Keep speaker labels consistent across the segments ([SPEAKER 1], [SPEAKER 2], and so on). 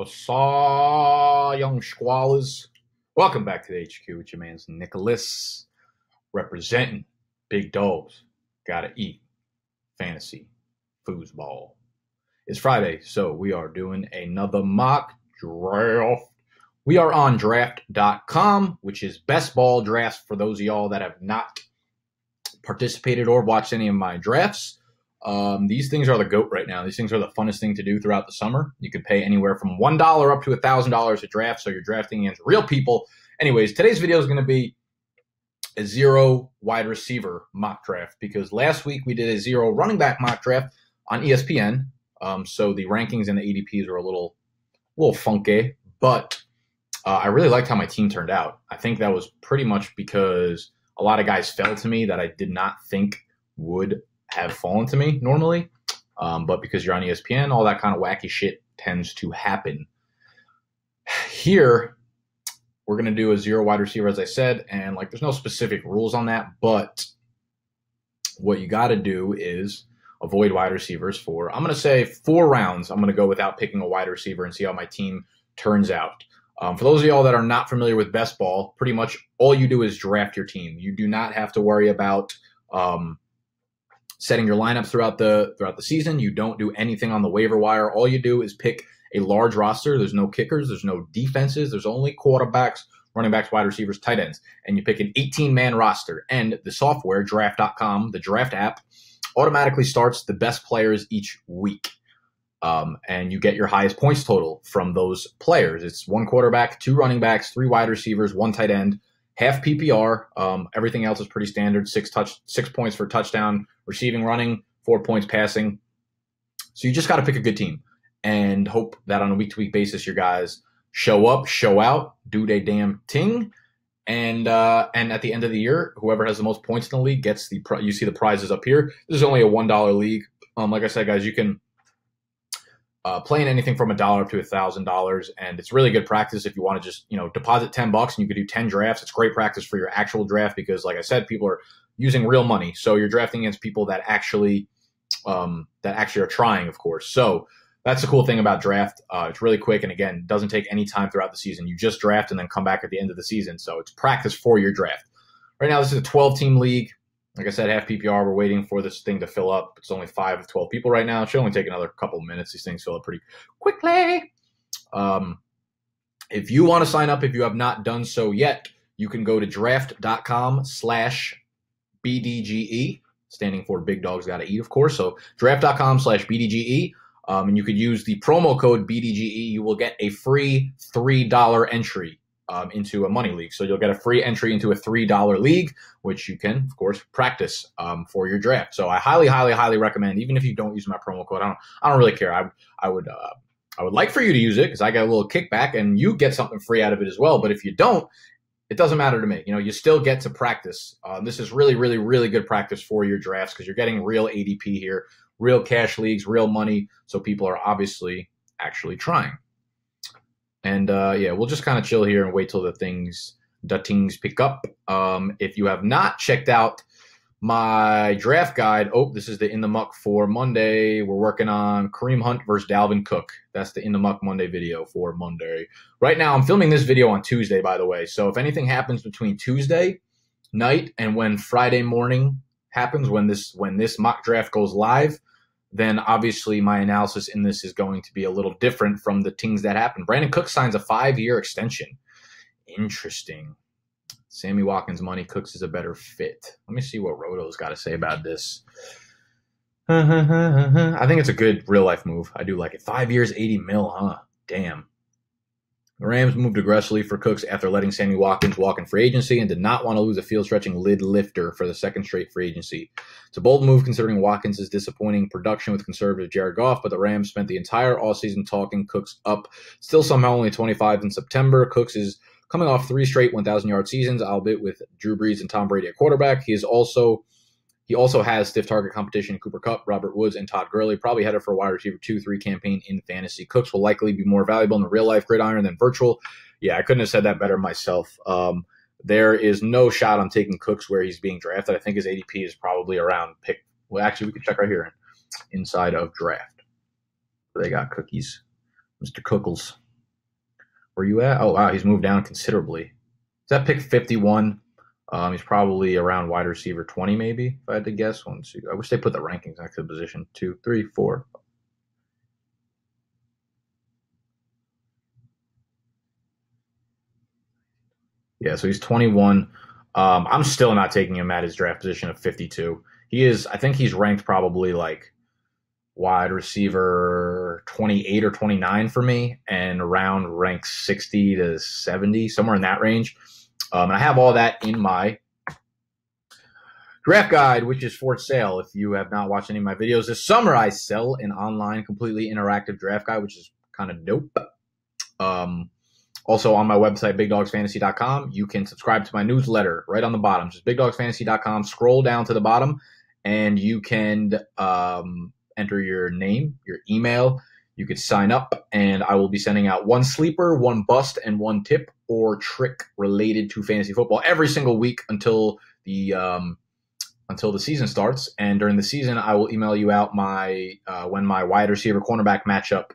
[SPEAKER 1] What's up, young squallers? Welcome back to the HQ with your man's Nicholas, representing big dogs. Gotta eat fantasy foosball. It's Friday, so we are doing another mock draft. We are on draft.com, which is best ball drafts for those of y'all that have not participated or watched any of my drafts. These things are the GOAT right now. These things are the funnest thing to do throughout the summer. You can pay anywhere from $1 up to $1,000 a draft, so you're drafting against real people. Anyways, today's video is going to be a zero wide receiver mock draft because last week we did a zero running back mock draft on ESPN. So the rankings and the ADPs are a little funky, but I really liked how my team turned out. I think that was pretty much because a lot of guys fell to me that I did not think would have fallen to me normally, but because you're on ESPN, all that kind of wacky shit tends to happen. Here, we're going to do a zero wide receiver, as I said, and there's no specific rules on that, but what you got to do is avoid wide receivers for, I'm going to say 4 rounds. I'm going to go without picking a wide receiver and see how my team turns out. For those of y'all that are not familiar with best ball, pretty much all you do is draft your team. You do not have to worry about setting your lineups throughout the season. You don't do anything on the waiver wire. All you do is pick a large roster. There's no kickers. There's no defenses. There's only quarterbacks, running backs, wide receivers, tight ends. And you pick an 18-man roster. And the software, draft.com, the draft app, automatically starts the best players each week. And you get your highest points total from those players. It's 1 quarterback, 2 running backs, 3 wide receivers, 1 tight end, half PPR. Everything else is pretty standard. 6 points for touchdown, receiving, running, 4 points passing. So you just got to pick a good team and hope that on a week-to-week basis your guys show up, show out, do they damn ting. And at the end of the year, whoever has the most points in the league gets you see the prizes up here. This is only a $1 league. Like I said, guys, you can play in anything from $1 up to $1,000, and it's really good practice if you want to just deposit $10 and you could do 10 drafts. It's great practice for your actual draft because, like I said, people are using real money, so you're drafting against people that actually are trying, of course. So that's the cool thing about draft. It's really quick, and again, doesn't take any time throughout the season. You just draft and then come back at the end of the season. So it's practice for your draft. Right now, this is a 12-team league. Like I said, half PPR. We're waiting for this thing to fill up. It's only 5 of 12 people right now. It should only take another couple of minutes. These things fill up pretty quickly. If you want to sign up, if you have not done so yet, you can go to draft.com/BDGE, standing for Big Dogs Gotta Eat, of course. So draft.com/BDGE. And you could use the promo code BDGE. You will get a free $3 entry into a money league. So you'll get a free entry into a $3 league, which you can, of course, practice for your draft. So I highly, highly, highly recommend, even if you don't use my promo code. I don't really care. I would like for you to use it because I get a little kickback and you get something free out of it as well. But if you don't, it doesn't matter to me. You still get to practice. This is really, really, really good practice for your drafts because you're getting real ADP here, real cash leagues, real money. So people are obviously actually trying. And yeah, we'll just kind of chill here and wait till the things pick up. If you have not checked out my draft guide, this is the In the Muck for Monday. We're working on Kareem Hunt versus Dalvin Cook. That's the In the Muck Monday video for Monday. Right now, I'm filming this video on Tuesday, by the way. So if anything happens between Tuesday night and when Friday morning happens, when this mock draft goes live, then obviously my analysis in this is going to be a little different from the things that happen. Brandon Cook signs a 5-year extension. Interesting. Sammy Watkins money. Cooks is a better fit. Let me see what Roto's got to say about this. I think it's a good real-life move. I do like it. 5 years, 80 mil, huh? Damn. The Rams moved aggressively for Cooks after letting Sammy Watkins walk in free agency and did not want to lose a field-stretching lid lifter for the second straight free agency. It's a bold move considering Watkins' disappointing production with conservative Jared Goff, but the Rams spent the entire offseason talking Cooks up. Still somehow only 25 in September. Cooks is coming off 3 straight 1,000-yard seasons, albeit with Drew Brees and Tom Brady at quarterback. He also has stiff target competition: Cooper Kupp, Robert Woods, and Todd Gurley. Probably headed for a wide receiver 2-3 campaign in fantasy. Cooks will likely be more valuable in the real-life gridiron than virtual. Yeah, I couldn't have said that better myself. There is no shot on taking Cooks where he's being drafted. I think his ADP is probably around pick. Well, actually, we can check right here inside of draft. They got cookies. Mr. Cookles. Where you at? Oh, wow, he's moved down considerably. Is that pick 51? He's probably around wide receiver 20, maybe, if I had to guess. 1, 2. I wish they put the rankings next to the position. 2, 3, 4. Yeah, so he's 21. I'm still not taking him at his draft position of 52. I think he's ranked probably like wide receiver 28 or 29 for me, and around rank 60 to 70, somewhere in that range. And I have all that in my draft guide, which is for sale. If you have not watched any of my videos this summer, I sell an online, completely interactive draft guide, which is kind of dope. Also on my website, bigdogsfantasy.com, you can subscribe to my newsletter right on the bottom. Just bigdogsfantasy.com, scroll down to the bottom, and you can enter your name, your email. You could sign up, and I will be sending out one sleeper, one bust, and one tip or trick related to fantasy football every single week until the season starts. And during the season, I will email you out my when my wide receiver cornerback matchup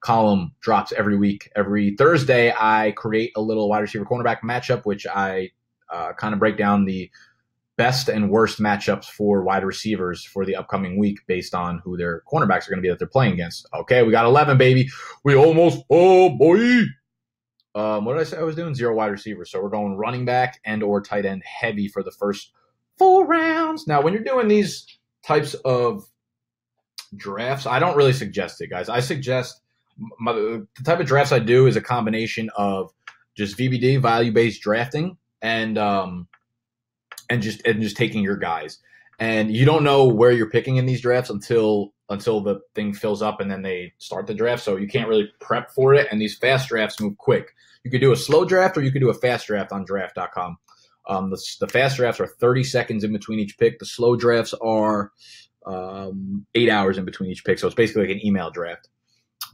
[SPEAKER 1] column drops every week. Every Thursday, I create a little wide receiver cornerback matchup, which I kind of break down the best and worst matchups for wide receivers for the upcoming week based on who their cornerbacks are going to be that they're playing against. Okay, we got 11, baby. We almost, oh boy. What did I say I was doing? 0 wide receivers. So we're going running back and or tight end heavy for the first 4 rounds. Now, when you're doing these types of drafts, I don't really suggest it, guys. I suggest the type of drafts I do is a combination of just VBD, value-based drafting, and just taking your guys. And you don't know where you're picking in these drafts until the thing fills up and then they start the draft. So you can't really prep for it. And these fast drafts move quick. You could do a slow draft or you could do a fast draft on draft.com. The fast drafts are 30 seconds in between each pick. The slow drafts are 8 hours in between each pick. So it's basically like an email draft.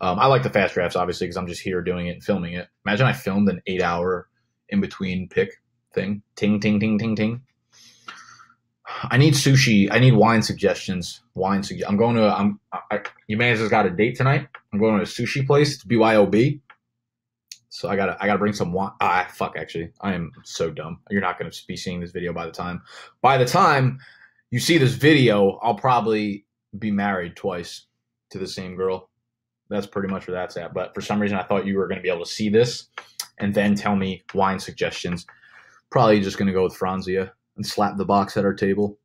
[SPEAKER 1] I like the fast drafts, obviously, because I'm just here doing it and filming it. Imagine I filmed an 8-hour in between pick thing. Ting, ting, ting, ting, ting. I need sushi. I need wine suggestions. I'm going to. Eubanks has got a date tonight. I'm going to a sushi place. It's BYOB. So I gotta bring some wine. Actually, I am so dumb. You're not going to be seeing this video by the time. By the time you see this video, I'll probably be married twice to the same girl. That's pretty much where that's at. But for some reason, I thought you were going to be able to see this and then tell me wine suggestions. Probably just going to go with Franzia and slap the box at our table.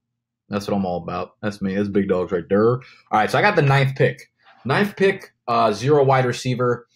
[SPEAKER 1] That's what I'm all about. That's me. That's big dogs right there. All right, so I got the 9th pick. 9th pick, 0 wide receiver.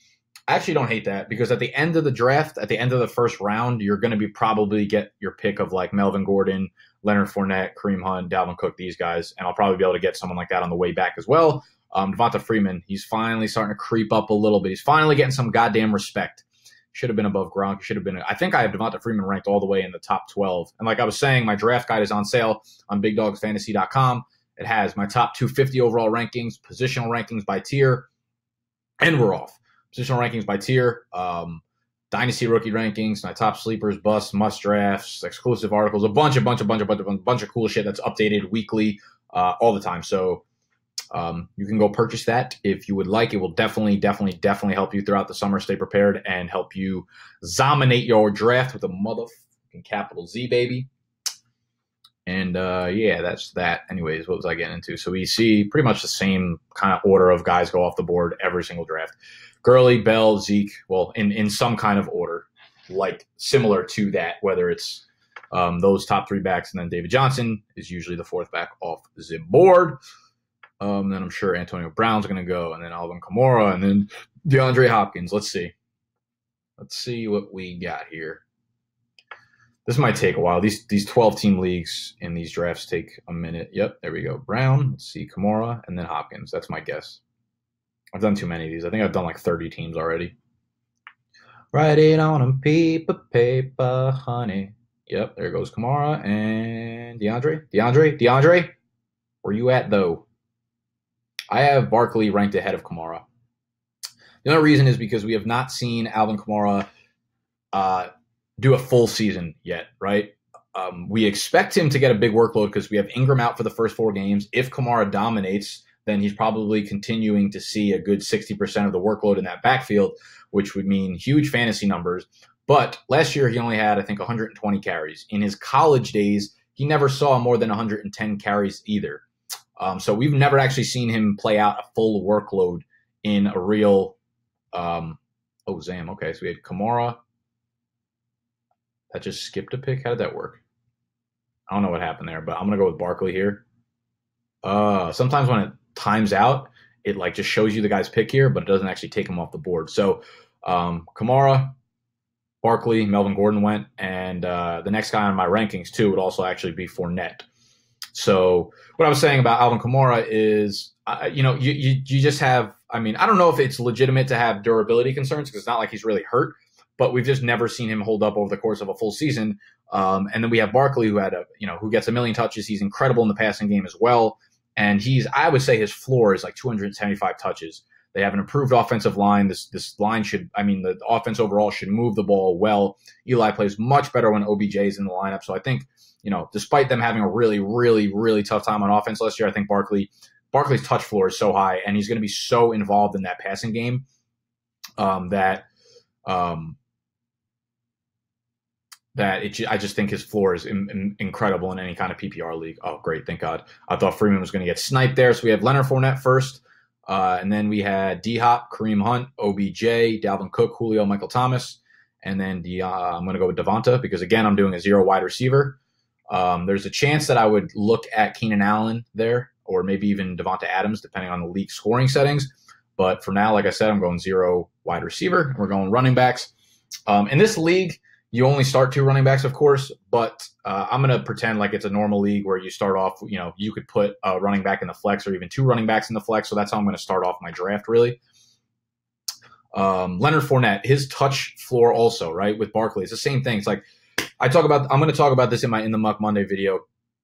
[SPEAKER 1] I actually don't hate that because at the end of the draft, at the end of the first round, you're going to be probably get your pick of like Melvin Gordon, Leonard Fournette, Kareem Hunt, Dalvin Cook, these guys. And I'll probably be able to get someone like that on the way back as well. Devonta Freeman, he's finally starting to creep up a little bit. He's finally getting some goddamn respect. Should have been above Gronk. Should have been. I think I have Devonta Freeman ranked all the way in the top 12. And like I was saying, my draft guide is on sale on bigdogsfantasy.com. It has my top 250 overall rankings, positional rankings by tier, and we're off. Positional rankings by tier, dynasty rookie rankings, my top sleepers, busts, must drafts, exclusive articles, a bunch of cool shit that's updated weekly, all the time. So you can go purchase that if you would like. It will definitely help you throughout the summer. Stay prepared and help you ZAMNate your draft with a motherfucking capital Z, baby. And yeah, that's that. Anyways, what was I getting into? So we see pretty much the same kind of order of guys go off the board every single draft. Gurley, Bell, Zeke, well, in some kind of order, like similar to that, whether it's those top 3 backs and then David Johnson is usually the 4th back off the board. Then I'm sure Antonio Brown's going to go, and then Alvin Kamara, and then DeAndre Hopkins. Let's see. Let's see what we got here. This might take a while. These 12-team leagues in these drafts take a minute. Yep, there we go. Brown, let's see, Kamara, and then Hopkins. That's my guess. I've done too many of these. I think I've done like 30 teams already. Write it on a piece of paper, honey. Yep, there goes Kamara and DeAndre. Where you at, though? I have Barkley ranked ahead of Kamara. The only reason is because we have not seen Alvin Kamara do a full season yet, right? We expect him to get a big workload because we have Engram out for the first 4 games. If Kamara dominates, then he's probably continuing to see a good 60% of the workload in that backfield, which would mean huge fantasy numbers. But last year, he only had, I think, 120 carries. In his college days, he never saw more than 110 carries either. So we've never actually seen him play out a full workload in a real ZAMN. Okay, so we had Kamara. That just skipped a pick. How did that work? I don't know what happened there, but I'm going to go with Barkley here. Sometimes when it times out, it like just shows you the guy's pick here, but it doesn't actually take him off the board. So Kamara, Barkley, Melvin Gordon went, and the next guy on my rankings too would also actually be Fournette. So what I was saying about Alvin Kamara is, you just have, I mean, I don't know if it's legitimate to have durability concerns because it's not like he's really hurt, but we've just never seen him hold up over the course of a full season. And then we have Barkley, who gets 1 million touches. He's incredible in the passing game as well. And I would say his floor is like 275 touches. They have an improved offensive line. This line the offense overall should move the ball well. Eli plays much better when OBJ is in the lineup. So I think, despite them having a really, really, really tough time on offense last year, I think Barkley's touch floor is so high, and he's going to be so involved in that passing game I just think his floor is incredible in any kind of PPR league. Oh, great. Thank God. I thought Freeman was going to get sniped there. So we have Leonard Fournette first. And then we had D-Hop, Kareem Hunt, OBJ, Dalvin Cook, Julio, Michael Thomas. And then I'm going to go with Devonta because, again, I'm doing a 0 wide receiver. There's a chance that I would look at Keenan Allen there or maybe even Devonta Adams, depending on the league scoring settings. But for now, like I said, I'm going 0 wide receiver. We're going running backs. In this league, you only start 2 running backs, of course, but I'm going to pretend like it's a normal league where you start off, you could put a running back in the flex or even 2 running backs in the flex. So that's how I'm going to start off my draft, really. Leonard Fournette, his touch floor also, right, with Barkley. It's the same thing. It's like I'm going to talk about this in the Muck Monday video,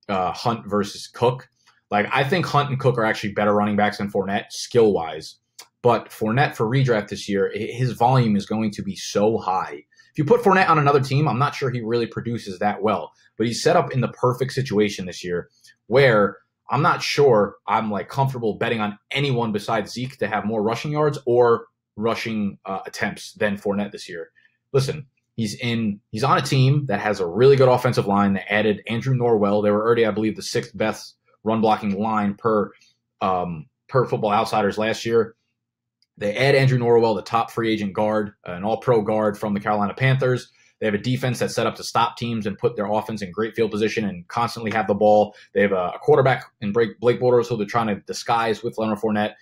[SPEAKER 1] Hunt versus Cook. Like, I think Hunt and Cook are actually better running backs than Fournette skill-wise. But Fournette for redraft this year, his volume is going to be so high. If you put Fournette on another team, I'm not sure he really produces that well. But he's set up in the perfect situation this year where I'm not sure I'm like comfortable betting on anyone besides Zeke to have more rushing yards or rushing attempts than Fournette this year. Listen, he's on a team that has a really good offensive line that added Andrew Norwell. They were already, I believe, the 6th best run blocking line per Football Outsiders last year. They add Andrew Norwell, the top free agent guard, an all-pro guard from the Carolina Panthers. They have a defense that's set up to stop teams and put their offense in great field position and constantly have the ball. They have a quarterback in Blake Bortles who they're trying to disguise with Leonard Fournette.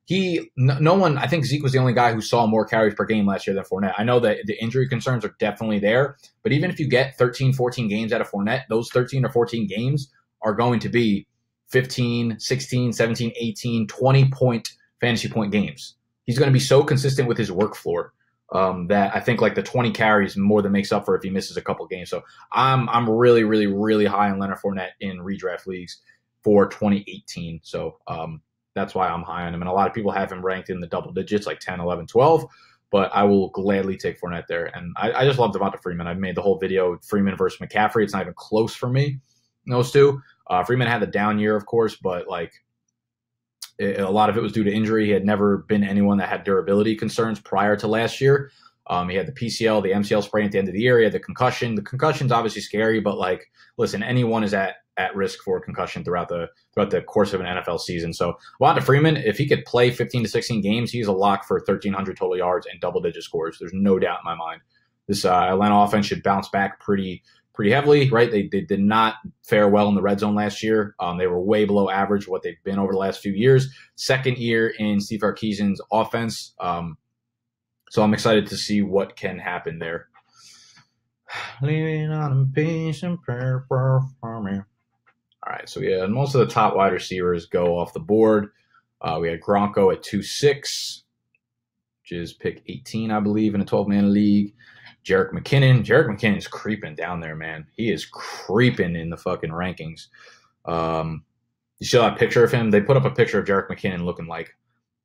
[SPEAKER 1] I think Zeke was the only guy who saw more carries per game last year than Fournette. I know that the injury concerns are definitely there, but even if you get 13, 14 games out of Fournette, those 13 or 14 games are going to be 15, 16, 17, 18, 20-point fantasy point games. He's going to be so consistent with his work floor that I think like the 20 carries more than makes up for if he misses a couple games. So I'm really, really, really high on Leonard Fournette in redraft leagues for 2018. So that's why I'm high on him. And a lot of people have him ranked in the double digits, like 10, 11, 12. But I will gladly take Fournette there. And I just love Devonta Freeman. I've made the whole video, Freeman versus McCaffrey. It's not even close for me, those two. Freeman had the down year, of course, but like, a lot of it was due to injury. He had never been anyone that had durability concerns prior to last year. He had the PCL, the MCL sprain at the end of the year. He had the concussion. The concussion's obviously scary, but like, listen, anyone is at risk for concussion throughout the course of an NFL season. So Devonta Freeman, if he could play 15 to 16 games, he's a lock for 1,300 total yards and double-digit scores. There's no doubt in my mind. This Atlanta offense should bounce back pretty heavily, right? They did not fare well in the red zone last year. They were way below average what they've been over the last few years. Second year in Steve Sarkisian's offense. So I'm excited to see what can happen there. Leaning on a patient prayer for me. All right, so yeah, most of the top wide receivers go off the board. We had Gronko at 2-6, which is pick 18, I believe, in a 12-man league. Jerick McKinnon is creeping down there, man. He is creeping in the fucking rankings. You saw that picture of him? They put up a picture of Jerick McKinnon looking like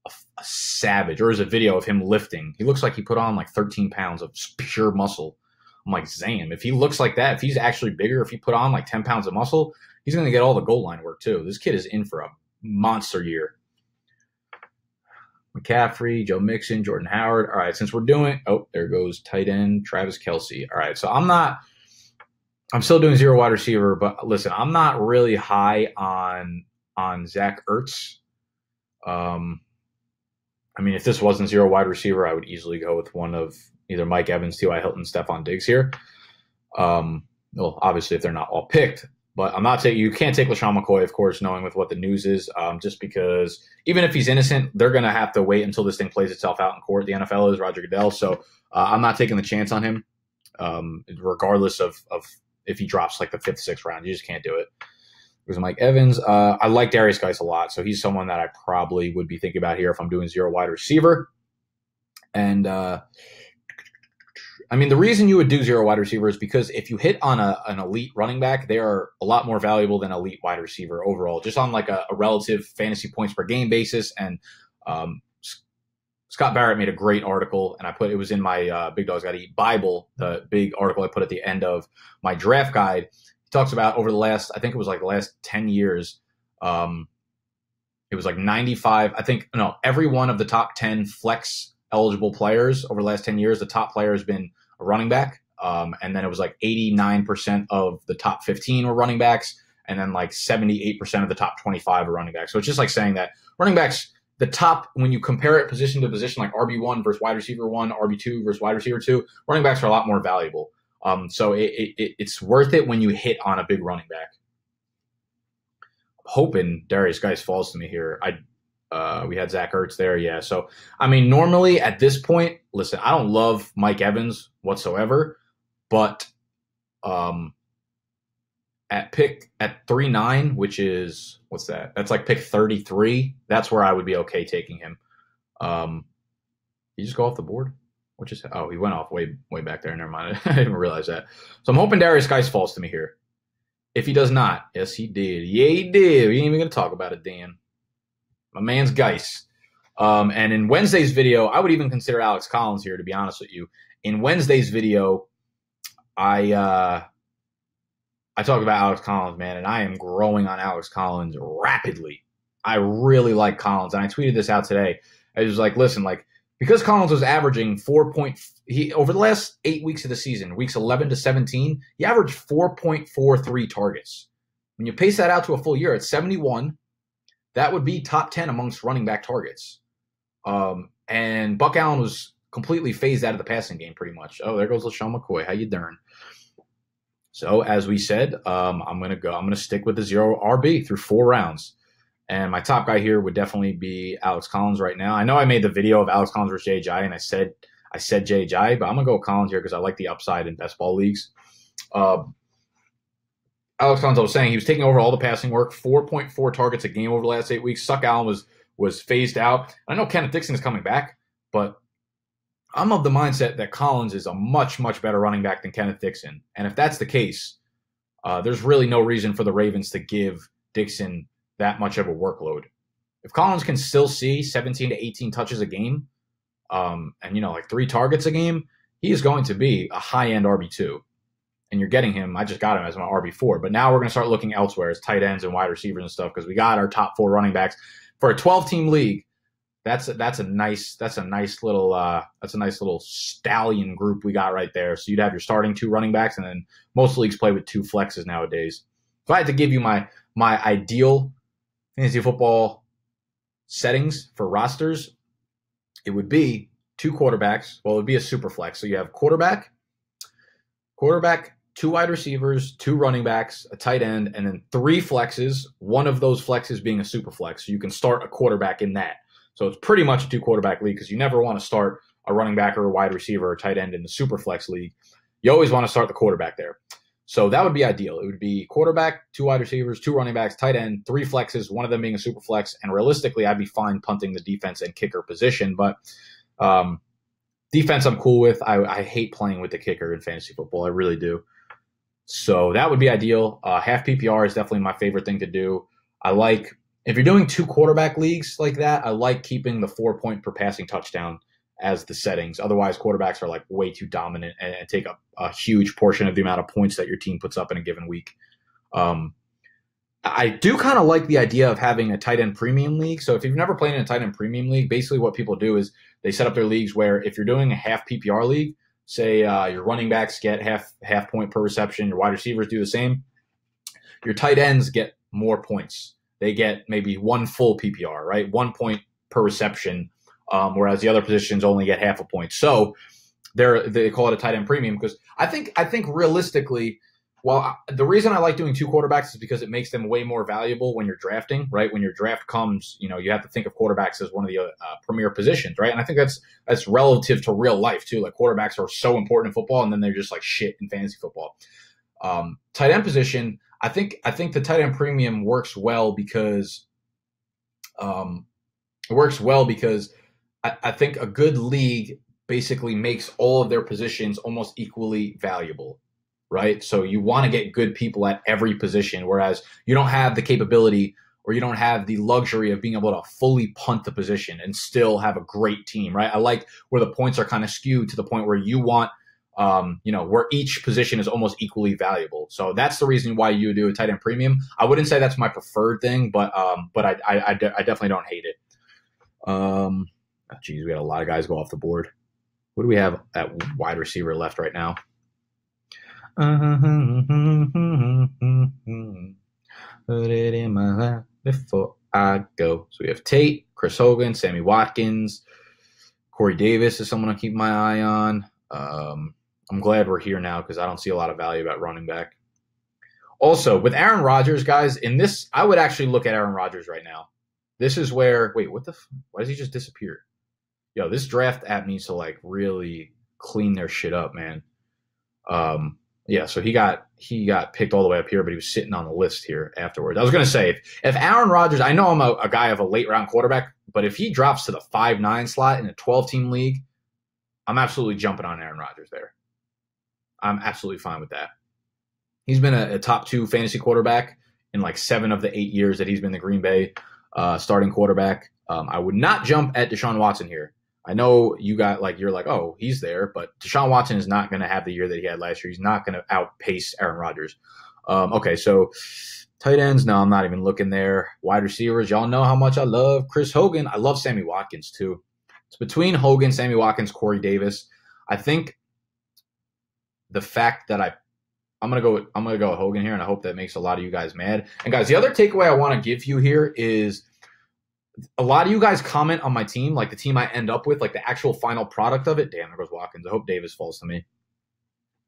[SPEAKER 1] a savage. Or is a video of him lifting. He looks like he put on like 13 pounds of pure muscle. I'm like, Zam, if he looks like that, if he's actually bigger, if he put on like 10 pounds of muscle, he's going to get all the goal line work too. This kid is in for a monster year. McCaffrey, Joe Mixon, Jordan Howard. All right, since we're doing, oh, there goes tight end Travis Kelce. All right, so I'm still doing zero wide receiver, but listen, I'm not really high on Zach Ertz. I mean, if this wasn't zero wide receiver, I would easily go with one of either Mike Evans, T.Y. Hilton, Stephon Diggs here. Well, obviously, if they're not all picked. But I'm not saying you can't take LaShawn McCoy, of course, knowing with what the news is, just because even if he's innocent, they're going to have to wait until this thing plays itself out in court. The NFL is Roger Goodell. So I'm not taking the chance on him, regardless of if he drops like the 5th, 6th round. You just can't do it. Because Mike Evans, I like Darius Geis a lot. So he's someone that I probably would be thinking about here if I'm doing zero wide receiver. And I mean, the reason you would do zero wide receiver is because if you hit on an elite running back, they are a lot more valuable than elite wide receiver overall, just on like a relative fantasy points per game basis. And Scott Barrett made a great article, and it was in my Big Dogs Gotta Eat Bible, the big article I put at the end of my draft guide. He talks about over the last, I think it was like the last 10 years, it was like 95. Every one of the top 10 flex eligible players over the last 10 years, the top player has been a running back. And then it was like 89% of the top 15 were running backs. And then like 78% of the top 25 are running backs. So it's just like saying that running backs, the top, when you compare it position to position, like RB1 versus wide receiver 1, RB2 versus wide receiver 2, running backs are a lot more valuable. So it's worth it when you hit on a big running back. Hoping Darius Geis falls to me here. We had Zach Ertz there. Yeah. So, I mean, normally at this point, listen, I don't love Mike Evans whatsoever, but at 3-9, which is, what's that? That's like pick 33. That's where I would be okay taking him. He just go off the board? He went off way back there. Never mind. I didn't realize that. So I'm hoping Darius Geis falls to me here. If he does not, yes, he did. Yeah, he did. We ain't even going to talk about it, Dan. My man's Geis. And in Wednesday's video, I would even consider Alex Collins here, to be honest with you. In Wednesday's video, I talk about Alex Collins, man, and I am growing on Alex Collins rapidly. I really like Collins, and I tweeted this out today. I was like, listen, like, because Collins was averaging over the last 8 weeks of the season, weeks 11 to 17, he averaged 4.43 targets. When you pace that out to a full year, it's 71. That would be top 10 amongst running back targets. And Buck Allen was completely phased out of the passing game pretty much. Oh, there goes LaShawn McCoy. How you doing? So as we said, I'm going to stick with the zero RB through 4 rounds. And my top guy here would definitely be Alex Collins right now. I know I made the video of Alex Collins versus Jay, and I said Jay, but I'm going to go with Collins here because I like the upside in best ball leagues. Alex Collins, I was saying, he was taking over all the passing work, 4.4 targets a game over the last 8 weeks. Suck Allen was phased out. I know Kenneth Dixon is coming back, but I'm of the mindset that Collins is a much, much better running back than Kenneth Dixon. And if that's the case, there's really no reason for the Ravens to give Dixon that much of a workload. If Collins can still see 17 to 18 touches a game, and like 3 targets a game, he is going to be a high-end RB2. And you're getting him. I just got him as my RB4. But now we're going to start looking elsewhere as tight ends and wide receivers and stuff because we got our top 4 running backs for a 12-team league. That's a nice little stallion group we got right there. So you'd have your starting 2 running backs, and then most leagues play with 2 flexes nowadays. If I had to give you my ideal fantasy football settings for rosters, it would be 2 quarterbacks. Well, it would be a super flex. So you have quarterback, 2 wide receivers, 2 running backs, a tight end, and then 3 flexes, one of those flexes being a super flex. So you can start a quarterback in that. So it's pretty much a 2 quarterback league because you never want to start a running back or a wide receiver or tight end in the super flex league. You always want to start the quarterback there. So that would be ideal. It would be quarterback, 2 wide receivers, 2 running backs, tight end, 3 flexes, one of them being a super flex. And realistically, I'd be fine punting the defense and kicker position. But defense I'm cool with. I hate playing with the kicker in fantasy football. I really do. So that would be ideal. Half PPR is definitely my favorite thing to do. If you're doing 2 quarterback leagues like that, I like keeping the 4 point per passing touchdown as the settings. Otherwise, quarterbacks are like way too dominant and take up a huge portion of the amount of points that your team puts up in a given week. I do kind of like the idea of having a tight end premium league. So if you've never played in a tight end premium league, basically what people do is they set up their leagues where if you're doing a half PPR league, say your running backs get half point per reception, your wide receivers do the same, your tight ends get more points. They get maybe one full PPR, right? 1 point per reception, whereas the other positions only get half a point. So they call it a tight end premium because I think realistically, well, the reason I like doing two quarterbacks is because it makes them way more valuable when you're drafting, right? When your draft comes, you have to think of quarterbacks as one of the premier positions, right? And I think that's relative to real life too. Like quarterbacks are so important in football, and then they're just like shit in fantasy football. Tight end position, I think the tight end premium works well because I think a good league basically makes all of their positions almost equally valuable. Right? So you want to get good people at every position, whereas you don't have the capability or you don't have the luxury of being able to fully punt the position and still have a great team, right? I like where the points are kind of skewed to the point where you want, where each position is almost equally valuable. So that's the reason why you do a tight end premium. I wouldn't say that's my preferred thing, but I definitely don't hate it. We had a lot of guys go off the board. What do we have at wide receiver left right now? Put it in my lap before I go. So we have Tate, Chris Hogan, Sammy Watkins, Corey Davis is someone I keep my eye on. I'm glad we're here now because I don't see a lot of value about running back. Also, with Aaron Rodgers, guys, in this, I would actually look at Aaron Rodgers right now. This is where, wait, why does he just disappear? Yo, this draft app needs to like really clean their shit up, man. Yeah, so he got picked all the way up here, but he was sitting on the list here afterwards. I was going to say, if Aaron Rodgers, I know I'm a guy of a late-round quarterback, but if he drops to the 5-9 slot in a 12-team league, I'm absolutely jumping on Aaron Rodgers there. I'm absolutely fine with that. He's been a top 2 fantasy quarterback in like 7 of the 8 years that he's been the Green Bay starting quarterback. I would not jump at Deshaun Watson here. I know you're like, oh, he's there, but Deshaun Watson is not going to have the year that he had last year. He's not going to outpace Aaron Rodgers. Okay, so tight ends, no, I'm not even looking there. Wide receivers, y'all know how much I love Chris Hogan. I love Sammy Watkins too. It's between Hogan, Sammy Watkins, Corey Davis. I think the fact that I'm gonna go with Hogan here, and I hope that makes a lot of you guys mad. And guys, the other takeaway I want to give you here is, a lot of you guys comment on my team, like the team I end up with, like the actual final product of it. Damn, there goes Watkins. I hope Davis falls to me.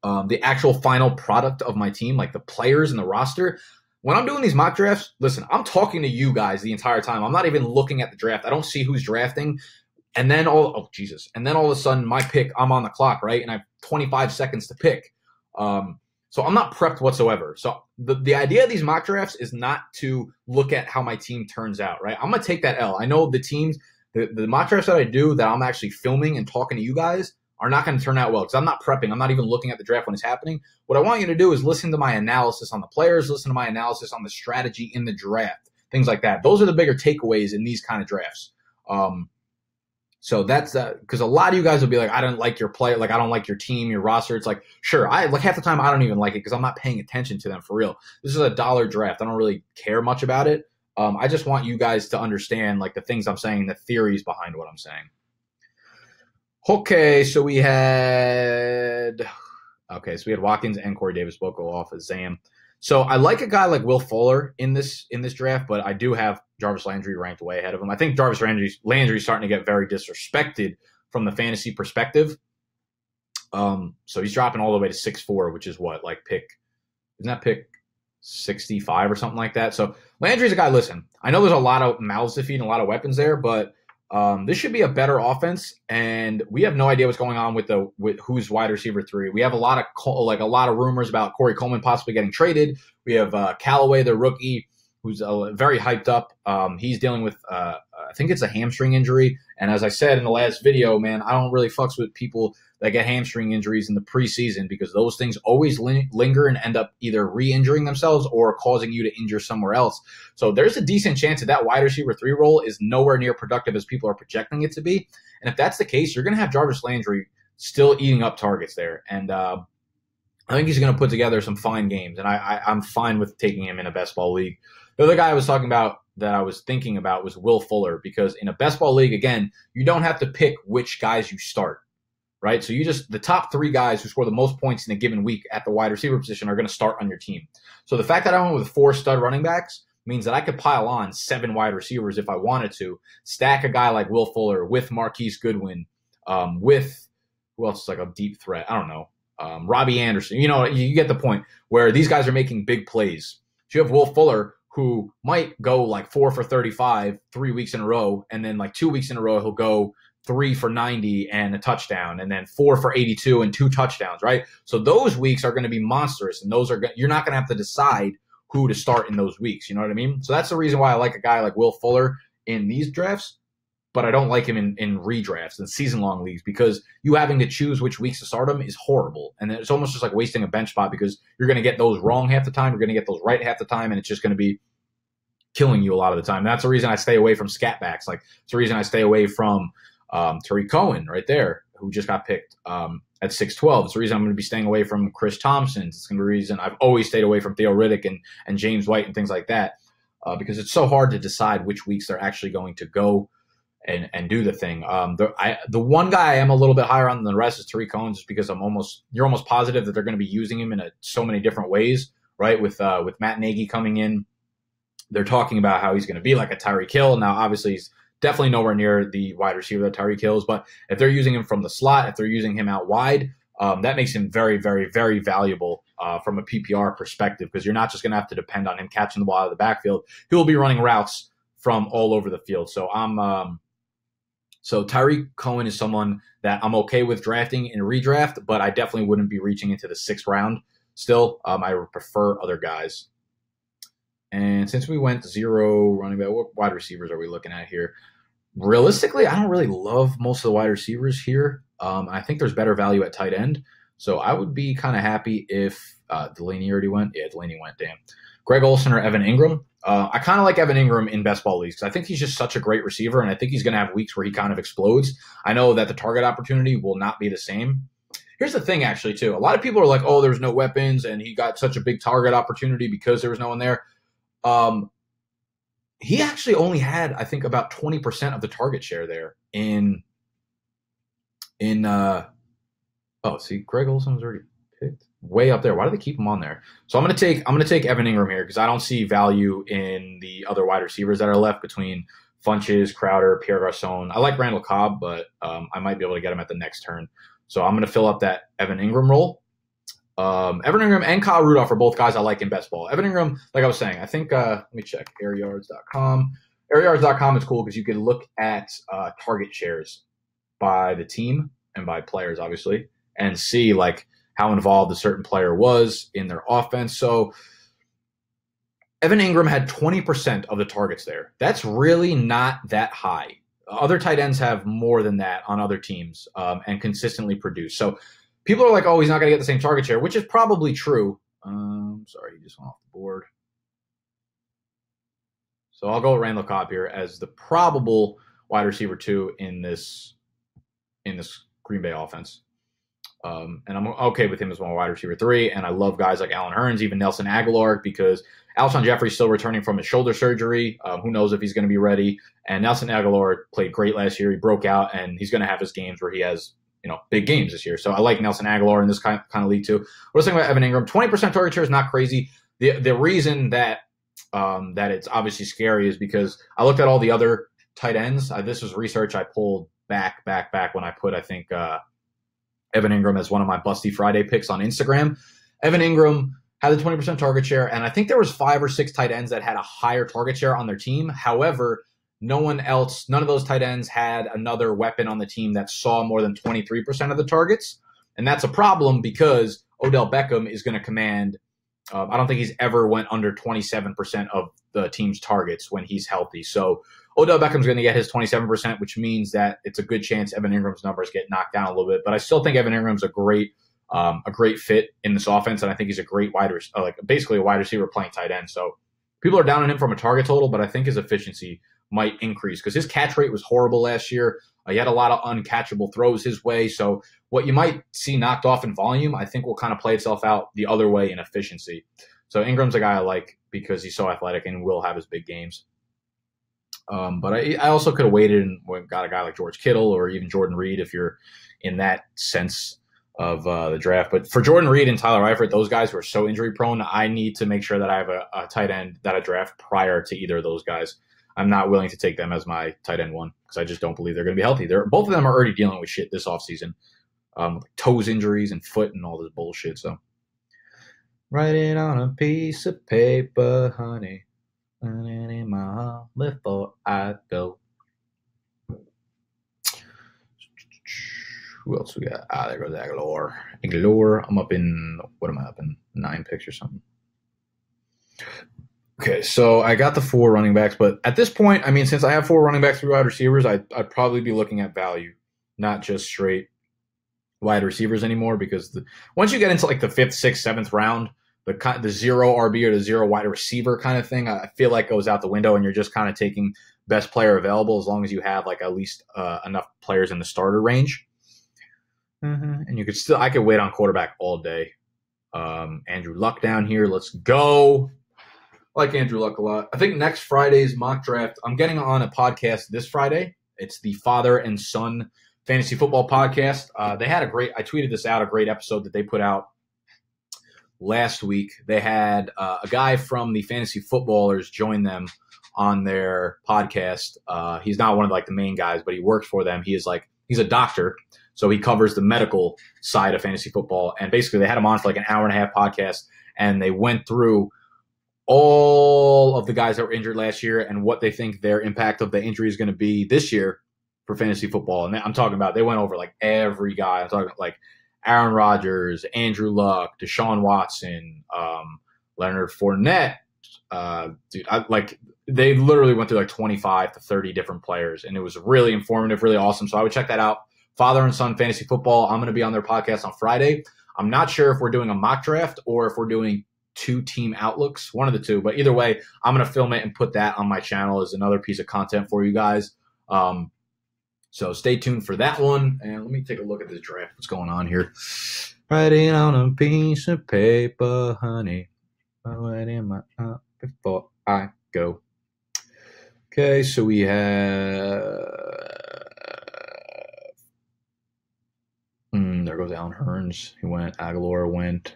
[SPEAKER 1] The actual final product of my team, like the players and the roster. When I'm doing these mock drafts, listen, I'm talking to you guys the entire time. I'm not even looking at the draft. I don't see who's drafting. And then all of a sudden my pick, I'm on the clock, right? And I have 25 seconds to pick. So I'm not prepped whatsoever. So the idea of these mock drafts is not to look at how my team turns out, right? I'm going to take that L. I know the teams, the mock drafts that I do that I'm actually filming and talking to you guys are not going to turn out well because I'm not prepping. I'm not even looking at the draft when it's happening. What I want you to do is listen to my analysis on the players, listen to my analysis on the strategy in the draft, things like that. Those are the bigger takeaways in these kind of drafts. So that's because a lot of you guys will be like, I don't like your player, like I don't like your team, your roster. It's like, sure, like half the time I don't even like it because I'm not paying attention to them for real. This is a dollar draft. I don't really care much about it. I just want you guys to understand like the things I'm saying, the theories behind what I'm saying. Okay, so we had Watkins and Corey Davis both go off as ZAMN. So I like a guy like Will Fuller in this draft, but I do have Jarvis Landry ranked way ahead of him. I think Jarvis Landry's starting to get very disrespected from the fantasy perspective. So he's dropping all the way to 6'4", which is what, like isn't that pick 65 or something like that? So Landry's a guy, listen, I know there's a lot of mouths to feed and a lot of weapons there, but this should be a better offense, and we have no idea what's going on with who's wide receiver 3. We have a lot of rumors about Corey Coleman possibly getting traded. We have Callaway, the rookie, who's very hyped up. He's dealing with I think it's a hamstring injury, and as I said in the last video, man, I don't really fucks with people that get hamstring injuries in the preseason because those things always linger and end up either re-injuring themselves or causing you to injure somewhere else. So there's a decent chance that wide receiver 3 role is nowhere near productive as people are projecting it to be. And if that's the case, you're going to have Jarvis Landry still eating up targets there. And I think he's going to put together some fine games. And I'm fine with taking him in a best ball league. The other guy I was talking about that I was thinking about was Will Fuller, because in a best ball league, again, you don't have to pick which guys you start, right? So the top 3 guys who score the most points in a given week at the wide receiver position are going to start on your team. So the fact that I went with 4 stud running backs means that I could pile on 7 wide receivers if I wanted to, stack a guy like Will Fuller with Marquise Goodwin, with who else is like a deep threat? I don't know. Robbie Anderson. You get the point, where these guys are making big plays. So you have Will Fuller, who might go like 4 for 35 3 weeks in a row, and then like 2 weeks in a row he'll go 3 for 90 and a touchdown, and then 4 for 82 and 2 touchdowns, right? So those weeks are going to be monstrous, and you're not going to have to decide who to start in those weeks. You know what I mean? So that's the reason why I like a guy like Will Fuller in these drafts, but I don't like him in redrafts and season-long leagues, because you having to choose which weeks to start him is horrible. And it's almost just like wasting a bench spot, because you're going to get those wrong half the time, you're going to get those right half the time, and it's just going to be killing you a lot of the time. That's the reason I stay away from scat backs. Like, it's the reason I stay away from Tariq Cohen right there, who just got picked at 6'12". It's the reason I'm going to be staying away from Chris Thompson. It's going to be the reason I've always stayed away from Theo Riddick and James White and things like that, because it's so hard to decide which weeks they're actually going to go and do the thing. The one guy I am a little bit higher on than the rest is Tariq Cohen, just because you're almost positive that they're going to be using him in so many different ways, right? With Matt Nagy coming in, they're talking about how he's going to be like a Tyreek Hill. Now, obviously, he's definitely nowhere near the wide receiver that Tyreek Hill is, but if they're using him from the slot, if they're using him out wide, that makes him very, very, very valuable from a PPR perspective, because you're not just going to have to depend on him catching the ball out of the backfield. He will be running routes from all over the field. So So Tariq Cohen is someone that I'm okay with drafting in redraft, but I definitely wouldn't be reaching into the 6th round still. I would prefer other guys. And since we went 0 running back, what wide receivers are we looking at here? Realistically, I don't really love most of the wide receivers here. I think there's better value at tight end. So I would be kind of happy if Delaney already went. Yeah, Delaney went, damn. Greg Olsen or Evan Engram. I kind of like Evan Engram in best ball leagues, because I think he's just such a great receiver, and I think he's going to have weeks where he kind of explodes. I know that the target opportunity will not be the same. Here's the thing, actually, too. A lot of people are like, oh, there's no weapons, and he got such a big target opportunity because there was no one there. He actually only had, I think, about 20% of the target share there see, Greg Olsen was already picked way up there. Why do they keep him on there? So I'm going to take Evan Engram here, because I don't see value in the other wide receivers that are left between Funches, Crowder, Pierre Garçon. I like Randall Cobb, but I might be able to get him at the next turn. So I'm going to fill up that Evan Engram role. Evan Engram and Kyle Rudolph are both guys I like in best ball. Evan Engram, like I was saying, I think, let me check airyards.com. Airyards.com is cool because you can look at target shares by the team and by players, obviously, and see like how involved a certain player was in their offense. So Evan Engram had 20% of the targets there. That's really not that high. Other tight ends have more than that on other teams and consistently produce. So people are like, oh, he's not going to get the same target share, which is probably true. Sorry, he just went off the board. So I'll go with Randall Cobb here as the probable wide receiver 2 in this Green Bay offense. And I'm okay with him as my wide receiver 3. And I love guys like Allen Hurns, even Nelson Aguilar, because Alshon Jeffrey's still returning from his shoulder surgery. Who knows if he's going to be ready. And Nelson Aguilar played great last year. He broke out, and he's going to have his games where he has, big games this year. So I like Nelson Aguilar in this kind of league too. What I was thinking about Evan Engram, 20% target share is not crazy. The reason that it's obviously scary is because I looked at all the other tight ends. This was research I pulled back when I put, I think, Evan Engram as one of my Busty Friday picks on Instagram. Evan Engram had the 20% target share, and I think there was 5 or 6 tight ends that had a higher target share on their team. However, none of those tight ends had another weapon on the team that saw more than 23% of the targets. And that's a problem because Odell Beckham is going to command, I don't think he's ever went under 27% of the team's targets when he's healthy. So Odell Beckham's going to get his 27%, which means that it's a good chance Evan Ingram's numbers get knocked down a little bit. But I still think Evan Ingram's a great fit in this offense, and I think he's a great basically a wide receiver playing tight end. So people are down on him from a target total, but I think his efficiency might increase because his catch rate was horrible last year. He had a lot of uncatchable throws his way. So what you might see knocked off in volume, I think will kind of play itself out the other way in efficiency. So Ingram's a guy I like because he's so athletic and will have his big games. But I also could have waited and got a guy like George Kittle or even Jordan Reed if you're in that sense of the draft. But for Jordan Reed and Tyler Eifert, those guys who are so injury prone, I need to make sure that I have a tight end that I draft prior to either of those guys. I'm not willing to take them as my tight end one because I just don't believe they're going to be healthy. Both of them are already dealing with shit this offseason, toes injuries and foot and all this bullshit. So write it on a piece of paper, honey. In my heart before I go. Who else we got? There goes Aguilar. I'm up in, what am I up in? 9 picks or something. Okay, so I got the 4 running backs, but at this point, I mean, since I have 4 running backs, 3 wide receivers, I'd probably be looking at value, not just straight wide receivers anymore, because once you get into like the 5th, 6th, 7th round, the 0 RB or the 0 wide receiver kind of thing, I feel like goes out the window, and you're just kind of taking best player available as long as you have like at least enough players in the starter range. And I could wait on quarterback all day. Andrew Luck down here. Let's go. I like Andrew Luck a lot. I think next Friday's mock draft, I'm getting on a podcast this Friday. It's the Father and Son Fantasy Football Podcast. They had I tweeted this out, a great episode that they put out last week. They had a guy from the Fantasy Footballers join them on their podcast. He's not one of like the main guys, but he works for them. He's a doctor, so he covers the medical side of fantasy football. And basically, they had him on for like an hour-and-a-half podcast, and they went through all of the guys that were injured last year and what they think their impact of the injury is going to be this year for fantasy football. And I'm talking about, they went over like every guy. I'm talking like Aaron Rodgers, Andrew Luck, Deshaun Watson, Leonard Fournette. They literally went through like 25 to 30 different players, and it was really informative, really awesome. So I would check that out. Father and Son Fantasy Football. I'm going to be on their podcast on Friday. I'm not sure if we're doing a mock draft or if we're doing 2 team outlooks, one of the 2. But either way, I'm going to film it and put that on my channel as another piece of content for you guys. So stay tuned for that one. And let me take a look at this draft. What's going on here? Write it on a piece of paper, honey. Write in my heart before I go. Okay, so we have there goes Allen Hurns. He went. Aguilar went.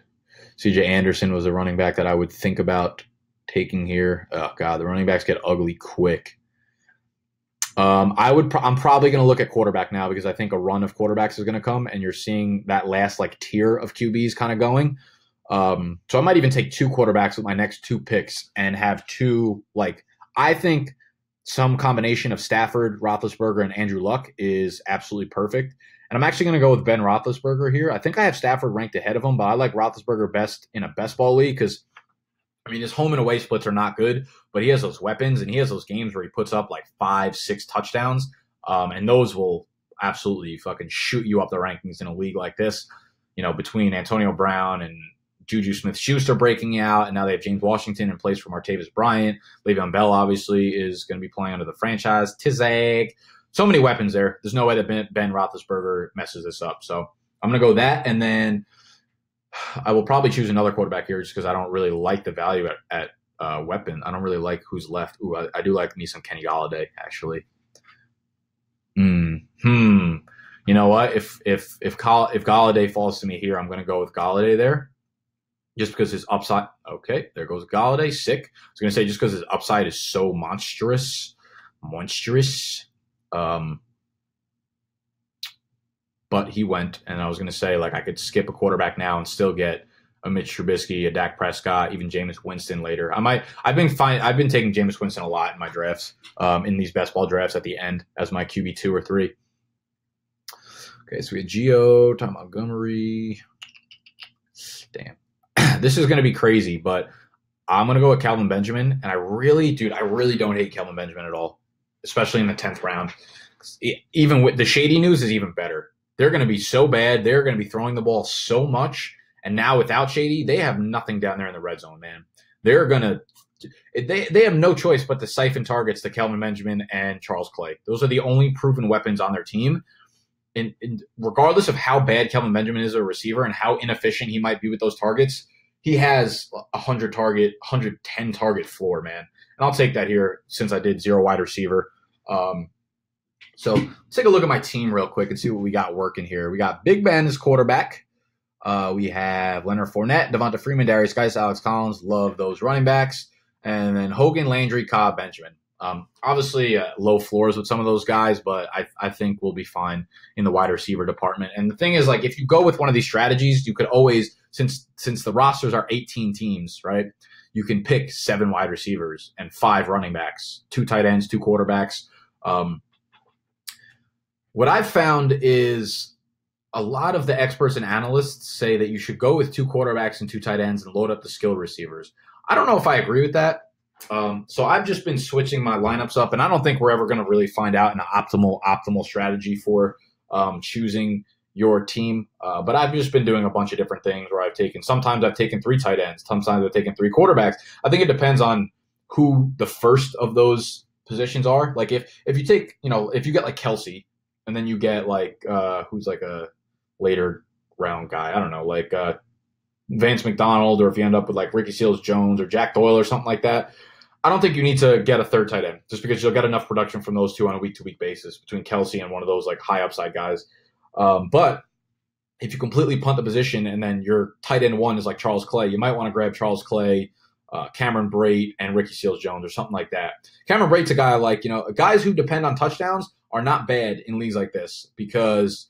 [SPEAKER 1] CJ Anderson was a running back that I would think about taking here. Oh God, the running backs get ugly quick. I'm probably going to look at quarterback now because I think a run of quarterbacks is going to come, and you're seeing that last like tier of QBs kind of going. So I might even take 2 quarterbacks with my next 2 picks and have 2 I think some combination of Stafford, Roethlisberger, and Andrew Luck is absolutely perfect. And I'm actually going to go with Ben Roethlisberger here. I think I have Stafford ranked ahead of him, but I like Roethlisberger best in a best ball league because, I mean, his home and away splits are not good, but he has those weapons and he has those games where he puts up like 5, 6 touchdowns, and those will absolutely fucking shoot you up the rankings in a league like this. You know, between Antonio Brown and Juju Smith-Schuster breaking out, and now they have James Washington in place for Martavis Bryant. Le'Veon Bell obviously is going to be playing under the franchise. Tizag. So many weapons there. There's no way that Ben Roethlisberger messes this up. So I'm going to go that, and then I will probably choose another quarterback here just because I don't really like the value at weapon. I don't really like who's left. Ooh, I do like me some Kenny Golladay, actually. You know what? If Golladay falls to me here, I'm going to go with Golladay there. Just because his upside – okay, there goes Golladay. Sick. I was going to say just because his upside is so monstrous. But he went, and I was going to say, I could skip a quarterback now and still get a Mitch Trubisky, a Dak Prescott, even Jameis Winston later. I've been taking Jameis Winston a lot in my drafts, in these best ball drafts at the end as my QB 2 or 3. Okay, so we had Gio, Tom Montgomery. Damn. This is going to be crazy, but I'm going to go with Calvin Benjamin, and I really don't hate Calvin Benjamin at all, especially in the 10th round. Even with the Shady news is even better. They're going to be so bad. They're going to be throwing the ball so much, and now without Shady, they have nothing down there in the red zone, man. They're going to they have no choice but to siphon targets to Calvin Benjamin and Charles Clay. Those are the only proven weapons on their team. And regardless of how bad Calvin Benjamin is as a receiver and how inefficient he might be with those targets, he has 110 target floor, man. And I'll take that here since I did 0 wide receiver. So let's take a look at my team real quick and see what we got working here. We got Big Ben as quarterback. We have Leonard Fournette, Devonta Freeman, Darius Geis, Alex Collins. Love those running backs. And then Hogan, Landry, Cobb, Benjamin. Obviously, low floors with some of those guys, but I think we'll be fine in the wide receiver department. And the thing is, like, if you go with one of these strategies, you could always, since the rosters are 18 teams, right, you can pick 7 wide receivers and 5 running backs, 2 tight ends, 2 quarterbacks. What I've found is a lot of the experts and analysts say that you should go with 2 quarterbacks and 2 tight ends and load up the skilled receivers. I don't know if I agree with that. So I've just been switching my lineups up, and I don't think we're ever going to really find out an optimal strategy for choosing your team. But I've just been doing a bunch of different things where sometimes I've taken 3 tight ends, sometimes I've taken 3 quarterbacks. I think it depends on who the first of those positions are. Like if you take, if you get like Kelsey, and then you get like who's like a later round guy, I don't know, like Vance McDonald, or if you end up with like Ricky Seals-Jones or Jack Doyle or something like that, I don't think you need to get a 3rd tight end just because you'll get enough production from those 2 on a week-to-week basis between Kelsey and one of those like high upside guys. But if you completely punt the position and then your tight end 1 is like Charles Clay, you might want to grab Charles Clay, Cameron Brate, and Ricky Seals-Jones or something like that. Cameron Brate's a guy like, guys who depend on touchdowns are not bad in leagues like this because,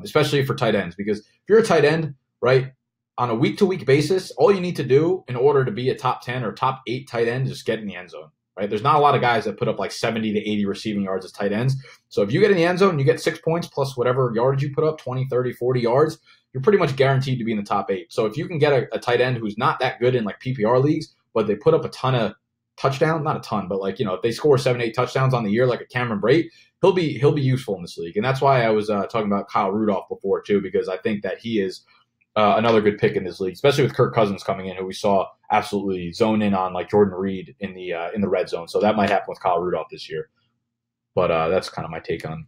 [SPEAKER 1] especially for tight ends, because if you're a tight end, right, on a week-to-week basis, all you need to do in order to be a top 10 or top 8 tight end is just get in the end zone, right? There's not a lot of guys that put up like 70 to 80 receiving yards as tight ends. So if you get in the end zone and you get 6 points plus whatever yardage you put up, 20, 30, 40 yards, you're pretty much guaranteed to be in the top 8. So if you can get a tight end who's not that good in like PPR leagues, but they put up a ton of touchdowns, not a ton, but like, if they score 7, 8 touchdowns on the year, like a Cameron Brate, he'll be useful in this league. And that's why I was talking about Kyle Rudolph before too, because I think that he is another good pick in this league, especially with Kirk Cousins coming in, who we saw absolutely zone in on like Jordan Reed in the red zone. So that might happen with Kyle Rudolph this year. But that's kind of my take on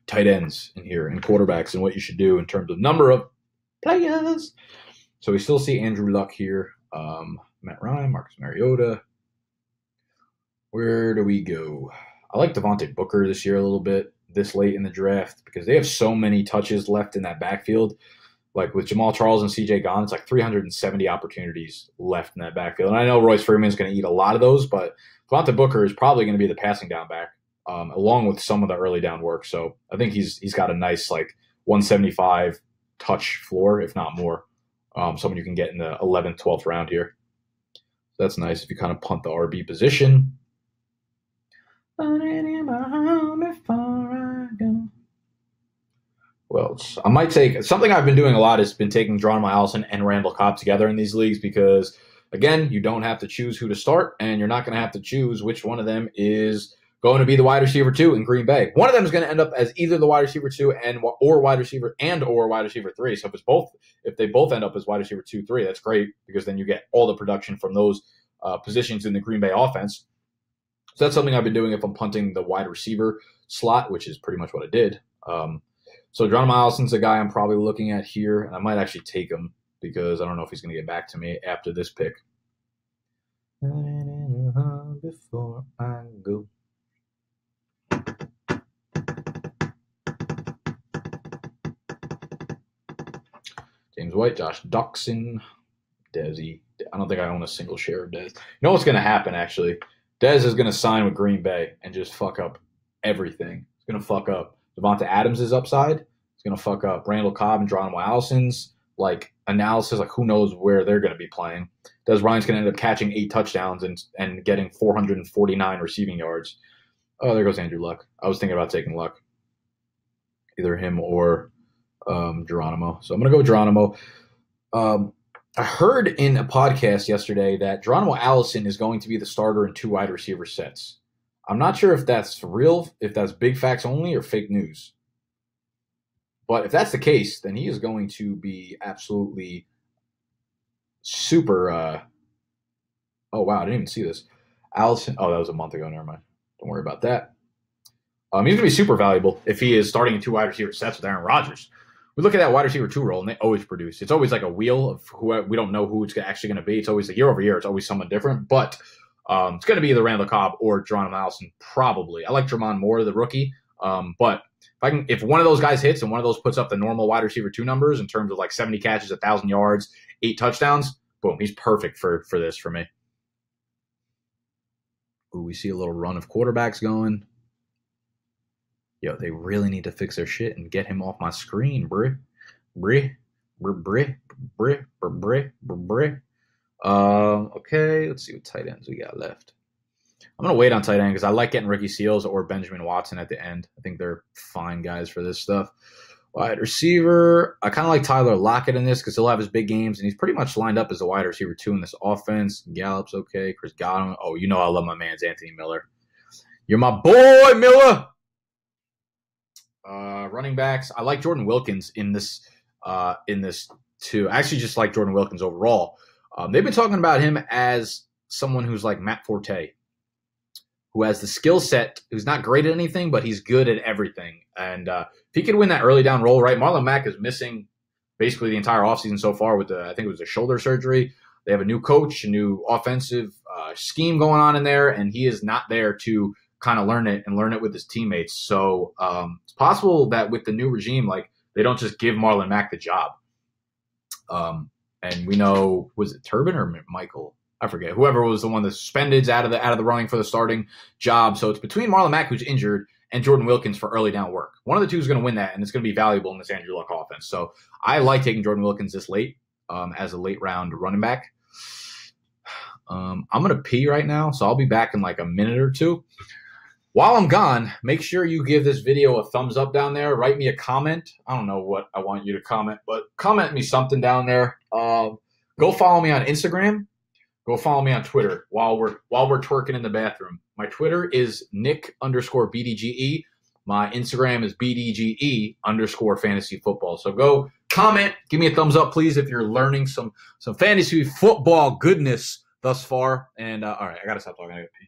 [SPEAKER 1] tight ends in here and quarterbacks and what you should do in terms of number of players. So we still see Andrew Luck here, Matt Ryan, Marcus Mariota. Where do we go? I like Devontae Booker this year a little bit, this late in the draft, because they have so many touches left in that backfield. Like with Jamal Charles and CJ gone, it's like 370 opportunities left in that backfield. And I know Royce Freeman is going to eat a lot of those, but Devontae Booker is probably going to be the passing down back, along with some of the early down work. So I think he's got a nice like 175 touch floor, if not more. Someone you can get in the 11th, 12th round here. So that's nice if you kind of punt the RB position. Well, I might take something I've been doing a lot has been taking Geronimo Allison and Randall Cobb together in these leagues because, again, you don't have to choose who to start, and you're not going to have to choose which one of them is going to be the wide receiver 2 in Green Bay. One of them is going to end up as either the wide receiver 2 or wide receiver 3. So if they both end up as wide receiver 2, 3, that's great because then you get all the production from those positions in the Green Bay offense. So that's something I've been doing if I'm punting the wide receiver slot, which is pretty much what I did. So Geronimo Allison's a guy I'm probably looking at here, and I might actually take him because I don't know if he's going to get back to me after this pick. Before I go. James White, Josh Doxson, Desi. I don't think I own a single share of Dez. You know what's going to happen, actually? Dez is going to sign with Green Bay and just fuck up everything. He's going to fuck up Devonta Adams' upside. He's going to fuck up Randall Cobb and Geronimo Allison's analysis. Like, who knows where they're going to be playing. Dez Bryant's going to end up catching 8 touchdowns and getting 449 receiving yards. Oh, there goes Andrew Luck. I was thinking about taking Luck. Either him or Geronimo. So I'm going to go Geronimo. I heard in a podcast yesterday that Geronimo Allison is going to be the starter in 2 wide receiver sets. I'm not sure if that's real, if that's big facts only or fake news. But if that's the case, then he is going to be absolutely super. Oh, wow. I didn't even see this. Allison. Oh, that was a month ago. Never mind. Don't worry about that. He's going to be super valuable if he is starting in 2 wide receiver sets with Aaron Rodgers, we look at that wide receiver 2 role, and they always produce. It's always like a wheel of who we don't know who it's actually going to be. It's always year over year. It's always someone different, but it's going to be either Randall Cobb or Geronimo Allison, probably. I like Dramon Moore, the rookie, but if one of those guys hits and one of those puts up the normal wide receiver 2 numbers in terms of like 70 catches, 1,000 yards, 8 touchdowns, boom, he's perfect for this for me. Ooh, we see a little run of quarterbacks going. Yo, they really need to fix their shit and get him off my screen, bruh. Okay, let's see what tight ends we got left. I'm going to wait on tight end because I like getting Ricky Seals or Benjamin Watson at the end. I think they're fine guys for this stuff. Wide receiver, I kind of like Tyler Lockett in this because he'll have his big games, and he's pretty much lined up as a wide receiver 2 in this offense. Gallup's okay. Chris Godwin. Oh, you know I love my man's Anthony Miller. You're my boy, Miller. Running backs, I like Jordan Wilkins in this too. I actually just like Jordan Wilkins overall. They've been talking about him as someone who's like Matt Forte, who has the skill set, who's not great at anything, but he's good at everything. And if he could win that early down role, right? Marlon Mack is missing basically the entire offseason so far with I think it was a shoulder surgery. They have a new coach, a new offensive scheme going on in there, and he is not there to kind of learn it with his teammates. So it's possible that with the new regime, like they don't just give Marlon Mack the job. And we know, was it Turbin or Michael? I forget. Whoever was the one that suspended's out of the running for the starting job. So it's between Marlon Mack, who's injured, and Jordan Wilkins for early down work. One of the two is going to win that, and it's going to be valuable in this Andrew Luck offense. So I like taking Jordan Wilkins this late as a late round running back. I'm going to pee right now, so I'll be back in like a minute or two. While I'm gone, make sure you give this video a thumbs up down there. Write me a comment. I don't know what I want you to comment, but comment me something down there. Go follow me on Instagram. Go follow me on Twitter while we're twerking in the bathroom. My Twitter is Nick_BDGE. My Instagram is BDGE_fantasy football. So go comment, give me a thumbs up, please, if you're learning some fantasy football goodness thus far. And all right, I gotta stop talking. I gotta pee.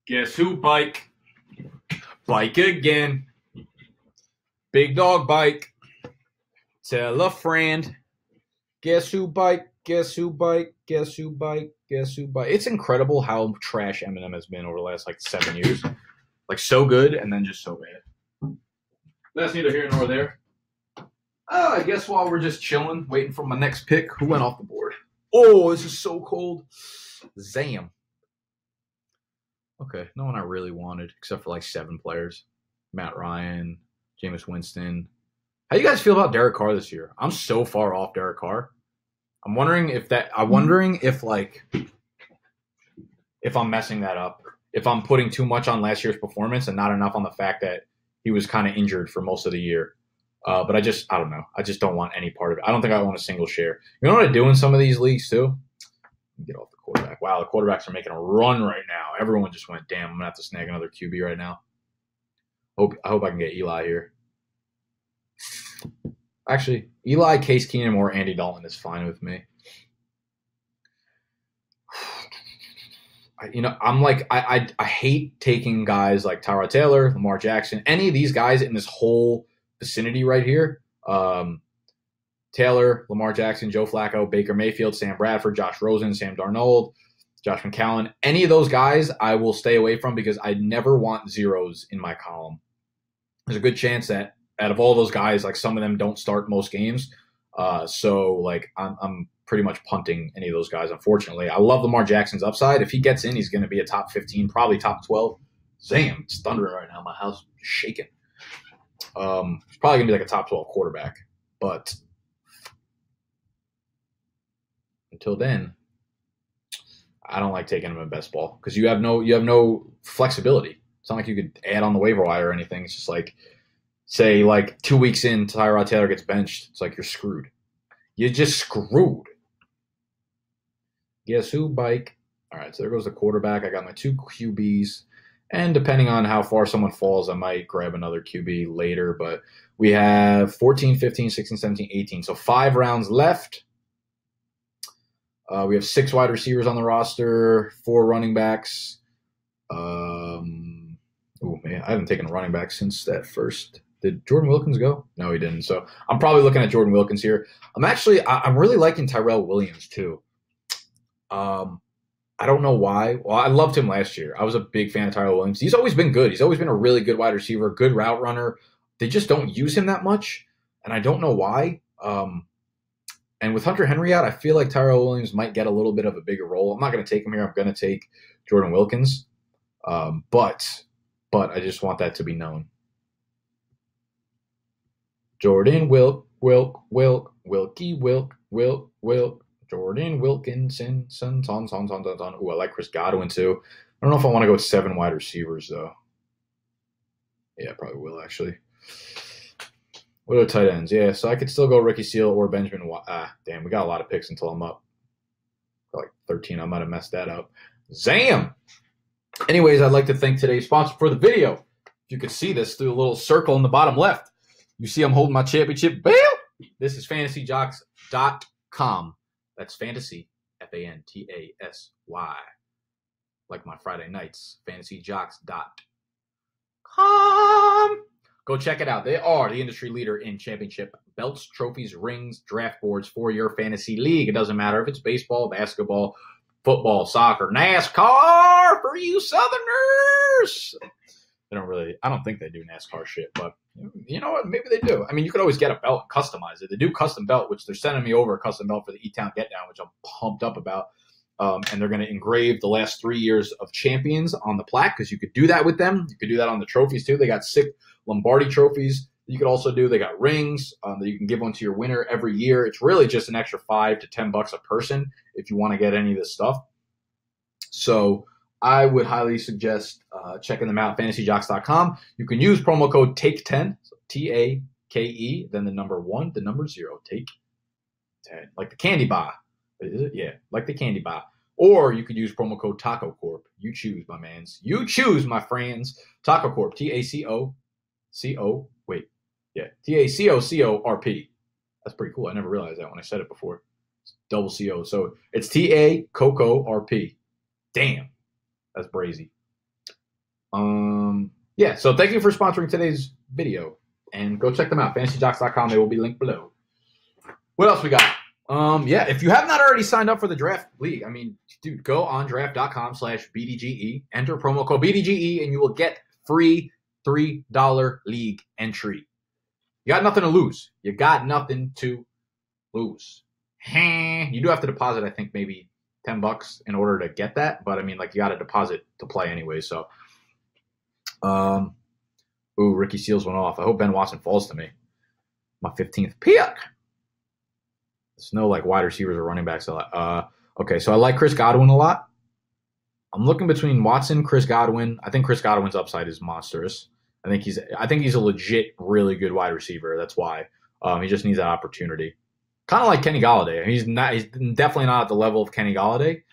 [SPEAKER 1] Guess who, Byke? Byke again. Big dog Byke. Tell a friend. Guess who, Byke? Guess who, Byke? Guess who, Byke? Guess who, Byke? It's incredible how trash Eminem has been over the last like 7 years. Like so good and then just so bad. That's neither here nor there. I guess while we're just chilling, waiting for my next pick, who went off the board? Oh, this is so cold. ZAMN. Okay, no one I really wanted, except for like 7 players. Matt Ryan, Jameis Winston. How do you guys feel about Derek Carr this year? I'm so far off Derek Carr. I'm wondering if I'm messing that up. If I'm putting too much on last year's performance and not enough on the fact that he was kind of injured for most of the year. But I don't know. I just don't want any part of it. I don't think I want a single share. You know what I do in some of these leagues too? Get off the quarterback. Wow, the quarterbacks are making a run right now. Everyone just went, damn, I'm going to have to snag another QB right now. I hope I can get Eli here. Actually, Eli, Case Keenum, or Andy Dalton is fine with me. I hate taking guys like Tyrod Taylor, Lamar Jackson, any of these guys in this whole vicinity right here. Taylor, Lamar Jackson, Joe Flacco, Baker Mayfield, Sam Bradford, Josh Rosen, Sam Darnold, Josh McCown. Any of those guys I will stay away from because I never want zeros in my column. There's a good chance that out of all those guys, like some of them don't start most games. So like I'm pretty much punting any of those guys, unfortunately. I love Lamar Jackson's upside. If he gets in, he's going to be a top 15, probably top 12. Zam, it's thundering right now. My house is shaking. He's probably going to be like a top 12 quarterback. But until then, I don't like taking him in best ball because you have no flexibility. It's not like you could add on the waiver wire or anything. It's just like, say, like 2 weeks in, Tyrod Taylor gets benched. It's like you're screwed. You're just screwed. Guess who, Byke? All right, so there goes the quarterback. I got my 2 QBs. And depending on how far someone falls, I might grab another QB later. But we have 14, 15, 16, 17, 18. So 5 rounds left. We have 6 wide receivers on the roster, 4 running backs. Oh, man, I haven't taken a running back since that first. Did Jordan Wilkins go? No, he didn't. So I'm probably looking at Jordan Wilkins here. I'm really liking Tyrell Williams, too. I don't know why. Well, I loved him last year. I was a big fan of Tyrell Williams. He's always been good. He's always been a really good wide receiver, good route runner. They just don't use him that much, and I don't know why. And with Hunter Henry out, I feel like Tyrell Williams might get a little bit of a bigger role. I'm not going to take him here. I'm going to take Jordan Wilkins. But I just want that to be known. Jordan Wilkie Wilk. Jordan Wilkinson, son. Ooh, I like Chris Godwin too. I don't know if I want to go with 7 wide receivers though. Yeah, I probably will actually. What are the tight ends? Yeah, so I could still go Ricky Seal or Benjamin. Damn, we got a lot of picks until I'm up. Got like 13. I might have messed that up. Zam! Anyways, I'd like to thank today's sponsor for the video. If you could see this through a little circle in the bottom left, you see I'm holding my championship belt. This is fantasyjocks.com. That's fantasy, FANTASY. Like my Friday nights, fantasyjocks.com. Go check it out. They are the industry leader in championship belts, trophies, rings, draft boards for your fantasy league. It doesn't matter if it's baseball, basketball, football, soccer, NASCAR for you Southerners. I don't think they do NASCAR shit, but you know what? Maybe they do. I mean, you could always get a belt and customize it. They do custom belt, which they're sending me over a custom belt for the E-Town Get Down, which I'm pumped up about. And they're going to engrave the last 3 years of champions on the plaque because you could do that with them. You could do that on the trophies too. They got 6 Lombardi trophies that you could also do. They got rings that you can give one to your winner every year. It's really just an extra $5 to $10 a person if you want to get any of this stuff. So I would highly suggest checking them out, fantasyjocks.com. You can use promo code TAKE10, so TAKE, then the number 1, the number 0, TAKE 10, like the candy bar. Is it? Yeah, like the candy bar. Or you could use promo code Taco Corp. You choose, my mans. You choose, my friends. Taco Corp, TACOCORP. That's pretty cool. I never realized that when I said it before. It's double CO. So it's TACOCORP. Damn. That's brazy. Yeah, so thank you for sponsoring today's video. And go check them out, fantasyjocks.com. They will be linked below. What else we got? Yeah, if you have not already signed up for the draft league, I mean, dude, go on draft.com/BDGE, enter promo code BDGE, and you will get free $3 league entry. You got nothing to lose. You got nothing to lose. You do have to deposit, I think, maybe $10 in order to get that, but I mean, like, you got to deposit to play anyway. So, Ricky Seals went off. I hope Ben Watson falls to me. My 15th pick. There's no like wide receivers or running backs. Okay, so I like Chris Godwin a lot. I'm looking between Watson, Chris Godwin. I think Chris Godwin's upside is monstrous. I think he's a legit, really good wide receiver. That's why he just needs that opportunity. Kind of like Kenny Golladay. He's definitely not at the level of Kenny Golladay,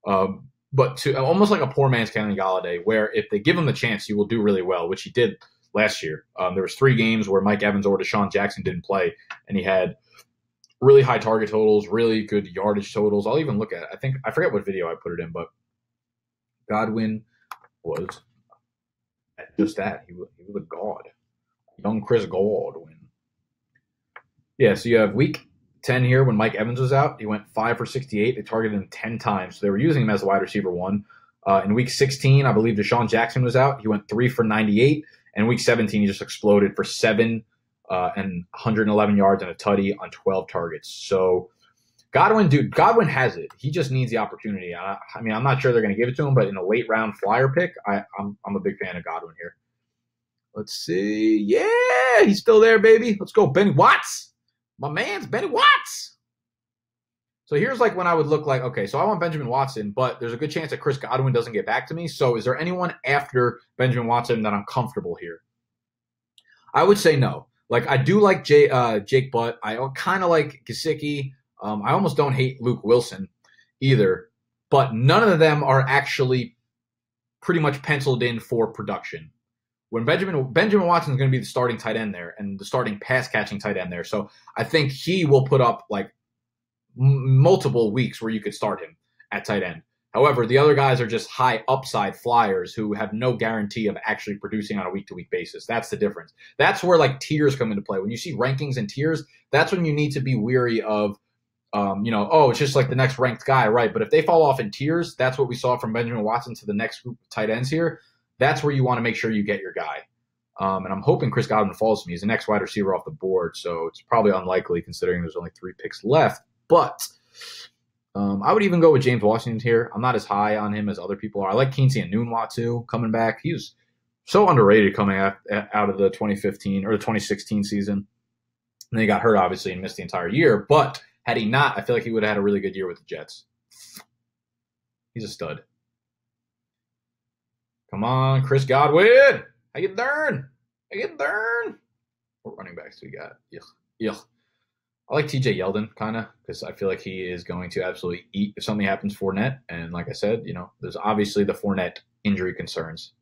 [SPEAKER 1] but almost like a poor man's Kenny Golladay, where if they give him the chance, he will do really well, which he did last year. There was 3 games where Mike Evans or Deshaun Jackson didn't play, and he had really high target totals, really good yardage totals. I'll even look at it. I forget what video I put it in, but Godwin was just that. He was a god. Young Chris Godwin. Yeah, so you have week 10 here when Mike Evans was out. He went 5 for 68. They targeted him 10 times. So they were using him as a wide receiver 1. In week 16, I believe Deshaun Jackson was out. He went 3 for 98. And week 17, he just exploded for 7 and 111 yards and a tutty on 12 targets. So Godwin has it. He just needs the opportunity. I mean, I'm not sure they're going to give it to him, but in a late round flyer pick, I'm a big fan of Godwin here. Let's see. Yeah, he's still there, baby. Let's go, Benny Watts. My man's Benny Watts. So here's like when I would look like, okay, so I want Benjamin Watson, but there's a good chance that Chris Godwin doesn't get back to me. So is there anyone after Benjamin Watson that I'm comfortable here? I would say no. Like, I do like Jake Butt. I kind of like Gesicki. I almost don't hate Luke Wilson either. But none of them are actually pretty much penciled in for production. When Benjamin Watson is going to be the starting tight end there and the starting pass-catching tight end there. So I think he will put up, like, multiple weeks where you could start him at tight end. However, the other guys are just high upside flyers who have no guarantee of actually producing on a week-to-week basis. That's the difference. That's where like tiers come into play. When you see rankings and tiers, that's when you need to be weary of, it's just like the next ranked guy, right? But if they fall off in tiers, that's what we saw from Benjamin Watson to the next group of tight ends here. That's where you want to make sure you get your guy. And I'm hoping Chris Godwin falls to me. He's the next wide receiver off the board, so it's probably unlikely considering there's only 3 picks left. But I would even go with James Washington here. I'm not as high on him as other people are. I like Keency and Nunwa too coming back. He was so underrated coming out of the 2015 or the 2016 season. And then he got hurt, obviously, and missed the entire year. But had he not, I feel like he would have had a really good year with the Jets. He's a stud. Come on, Chris Godwin. How you doing? What running backs do we got? Yuck. I like TJ Yeldon, kind of, because I feel like he is going to absolutely eat if something happens to Fournette. And like I said, there's obviously the Fournette injury concerns.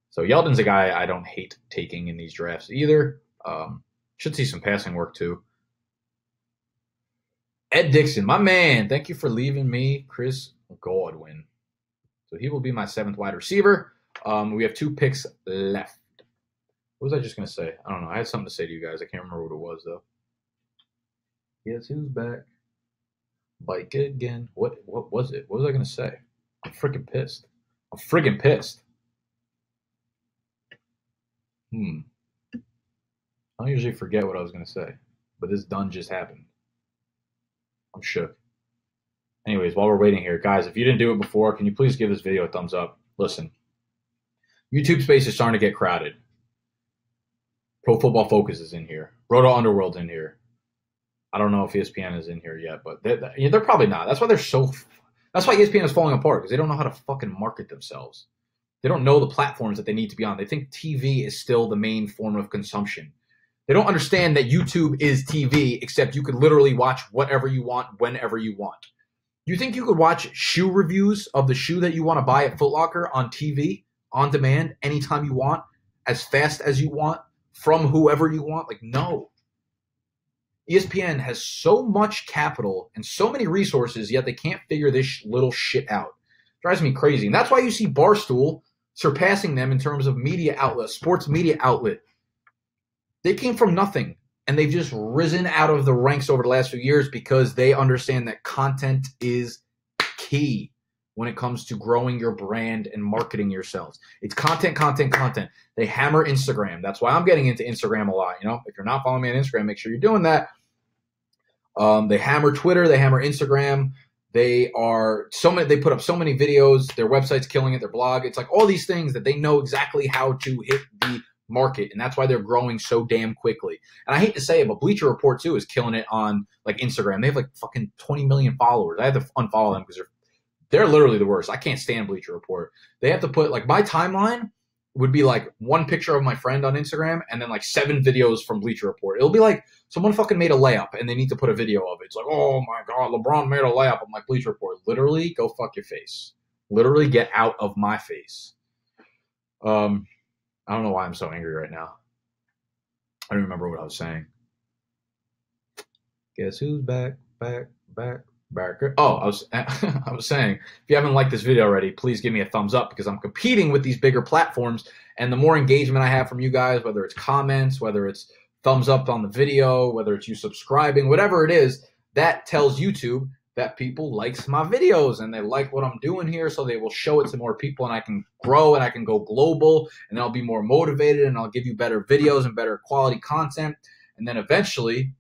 [SPEAKER 1] So Yeldon's a guy I don't hate taking in these drafts either. Should see some passing work too. Ed Dixon, my man. Thank you for leaving me Chris Godwin. So he will be my 7th wide receiver. We have 2 picks left. What was I just going to say? I don't know. I had something to say to you guys. I can't remember what it was, though. Guess who's back? Byke again. What was it? What was I going to say? I'm freaking pissed. I don't usually forget what I was going to say, but this done just happened. I'm shook. Anyways, while we're waiting here, guys, if you didn't do it before, can you please give this video a thumbs up? Listen, YouTube space is starting to get crowded. Pro Football Focus is in here. Roto Underworld's in here. I don't know if ESPN is in here yet, but they're probably not. That's why that's why ESPN is falling apart, because they don't know how to fucking market themselves. They don't know the platforms that they need to be on. They think TV is still the main form of consumption. They don't understand that YouTube is TV, except you could literally watch whatever you want, whenever you want. You think you could watch shoe reviews of the shoe that you want to buy at Foot Locker on TV, on demand, anytime you want, as fast as you want, from whoever you want? Like, no. ESPN has so much capital and so many resources, yet they can't figure this little shit out. Drives me crazy. And that's why you see Barstool surpassing them in terms of media outlet, sports media outlet. They came from nothing, and they've just risen out of the ranks over the last few years because they understand that content is key when it comes to growing your brand and marketing yourselves. It's content. They hammer Instagram. That's why I'm getting into Instagram a lot. If you're not following me on Instagram, make sure you're doing that. They hammer Twitter. They hammer Instagram. They put up so many videos. Their website's killing it. Their blog. It's like all these things that they know exactly how to hit the market, and that's why they're growing so damn quickly. And I hate to say it, but Bleacher Report too is killing it on like Instagram. They have like fucking 20 million followers. I have to unfollow them because they're literally the worst. I can't stand Bleacher Report. They have to put like my timeline would be like one picture of my friend on Instagram and then like 7 videos from Bleacher Report. It'll be like someone fucking made a layup and they need to put a video of it. It's like, oh my God, LeBron made a layup. I'm like, Bleacher Report, literally go fuck your face. Literally get out of my face. I don't know why I'm so angry right now. I don't remember what I was saying. Guess who's back? Oh, I was saying, if you haven't liked this video already, please give me a thumbs up because I'm competing with these bigger platforms, and the more engagement I have from you guys, whether it's comments, whether it's thumbs up on the video, whether it's you subscribing, whatever it is, that tells YouTube that people likes my videos and they like what I'm doing here, so they will show it to more people and I can grow and I can go global and I'll be more motivated and I'll give you better videos and better quality content. And then eventually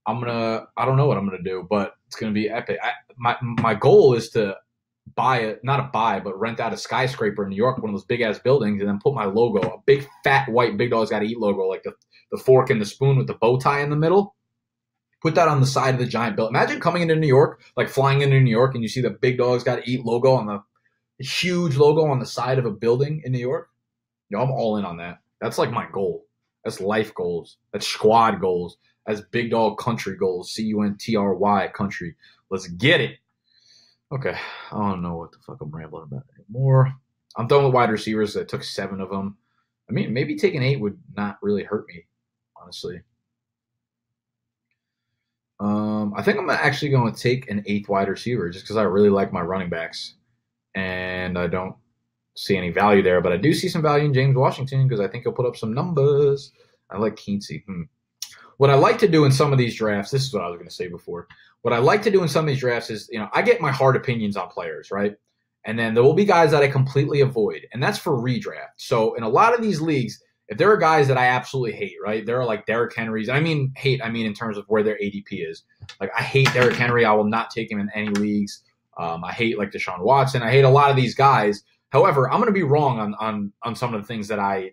[SPEAKER 1] I don't know what I'm going to do, but it's going to be epic. My goal is to rent out a skyscraper in New York, one of those big ass buildings, and then put my logo, a big fat white Big Dogs Gotta Eat logo, like the fork and the spoon with the bow tie in the middle. Put that on the side of the giant building. Imagine coming into New York, like flying into New York, and you see the Big Dogs Gotta Eat logo on the huge logo on the side of a building in New York. I'm all in on that. That's like my goal. That's life goals. That's squad goals. That's big dog country goals. CUNTRY country. Let's get it. Okay. I don't know what the fuck I'm rambling about anymore. I'm done with wide receivers. I took 7 of them. I mean, maybe taking 8 would not really hurt me, honestly. I think I'm actually going to take an 8th wide receiver just because I really like my running backs. And I don't see any value there, but I do see some value in James Washington because I think he'll put up some numbers. I like Keensey. What I like to do in some of these drafts, this is what I was going to say before. What I like to do in some of these drafts is, I get my hard opinions on players, right? And then there will be guys that I completely avoid, and that's for redraft. So in a lot of these leagues, if there are guys that I absolutely hate, right? There are like Derrick Henrys. I mean in terms of where their ADP is. Like I hate Derrick Henry. I will not take him in any leagues. I hate like Deshaun Watson. I hate a lot of these guys. However, I'm going to be wrong on some of the things that I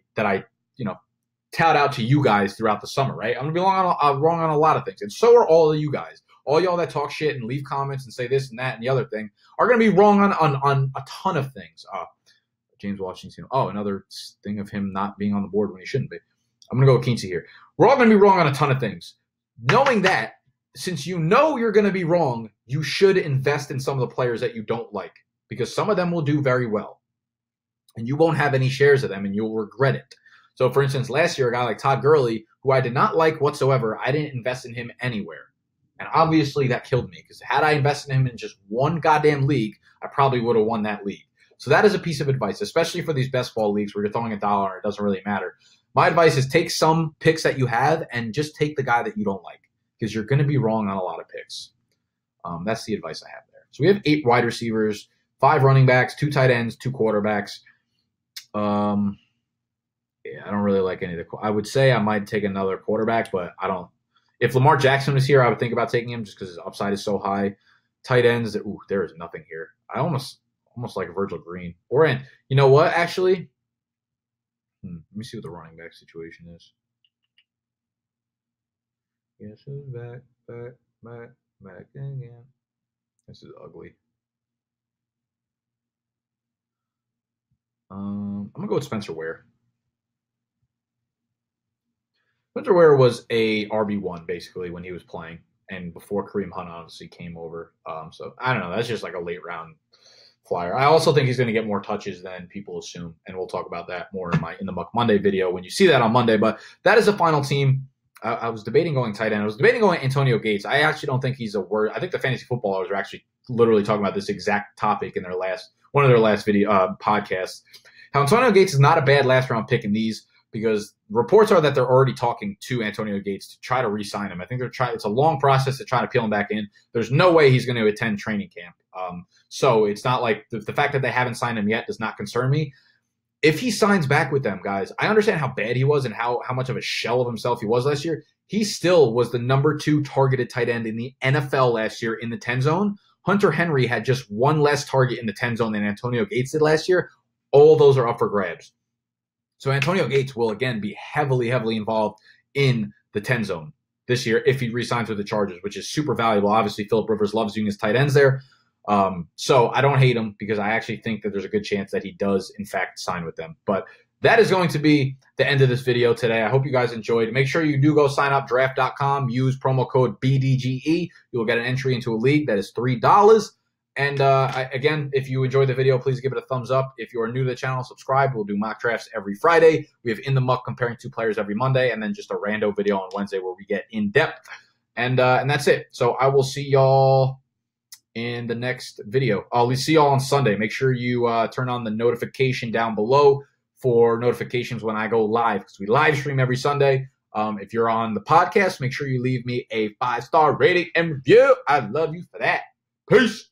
[SPEAKER 1] tout out to you guys throughout the summer, right? I'm going to be wrong on a lot of things. And so are all of you guys. All y'all that talk shit and leave comments and say this and that and the other thing are going to be wrong on a ton of things. James Washington. Oh, another thing of him not being on the board when he shouldn't be. I'm going to go with Keensey here. We're all going to be wrong on a ton of things. Knowing that, since you know you're going to be wrong, you should invest in some of the players that you don't like because some of them will do very well. And you won't have any shares of them and you'll regret it. So, for instance, last year, a guy like Todd Gurley, who I did not like whatsoever, I didn't invest in him anywhere. And obviously that killed me because had I invested in him in just one goddamn league, I probably would have won that league. So that is a piece of advice, especially for these best ball leagues where you're throwing $1 and it doesn't really matter. My advice is take some picks that you have and just take the guy that you don't like because you're going to be wrong on a lot of picks. That's the advice I have there. So we have 8 wide receivers, 5 running backs, 2 tight ends, 2 quarterbacks. Yeah, I don't really like any of the – I would say I might take another quarterback, but I don't – if Lamar Jackson was here, I would think about taking him just because his upside is so high. Tight ends, there is nothing here. I almost like Virgil Green. Or you know what, actually? Let me see what the running back situation is. Yes, back again. This is ugly. I'm going to go with Spencer Ware. Spencer Ware was a RB1 basically when he was playing and before Kareem Hunt obviously came over. So I don't know. That's just like a late round flyer. I also think he's going to get more touches than people assume, and we'll talk about that more in the Muck Monday video when you see that on Monday. But that is the final team. I was debating going tight end. I was debating going Antonio Gates. I actually don't think he's a word. I think the fantasy footballers are actually literally talking about this exact topic in one of their last video podcasts. How Antonio Gates is not a bad last round pick in these because reports are that they're already talking to Antonio Gates to try to re-sign him. I think it's a long process to try to peel him back in. There's no way he's going to attend training camp. So it's not like the fact that they haven't signed him yet does not concern me. If he signs back with them, guys, I understand how bad he was and how much of a shell of himself he was last year. He still was the number 2 targeted tight end in the NFL last year in the 10 zone. Hunter Henry had just 1 less target in the 10 zone than Antonio Gates did last year. All those are up for grabs. So Antonio Gates will, again, be heavily, heavily involved in the 10 zone this year if he re-signs with the Chargers, which is super valuable. Obviously, Phillip Rivers loves doing his tight ends there. So I don't hate him because I actually think that there's a good chance that he does, in fact, sign with them. But that is going to be the end of this video today. I hope you guys enjoyed. Make sure you do go sign up, draft.com. Use promo code BDGE. You will get an entry into a league that is $3. And again, if you enjoyed the video, please give it a thumbs up. If you are new to the channel, subscribe. We'll do mock drafts every Friday. We have In the Muck comparing 2 players every Monday, and then just a rando video on Wednesday where we get in depth. And that's it. So I will see y'all in the next video. I'll see y'all on Sunday. Make sure you turn on the notification down below for notifications when I go live because we live stream every Sunday. If you're on the podcast, make sure you leave me a 5-star rating and review. I love you for that. Peace.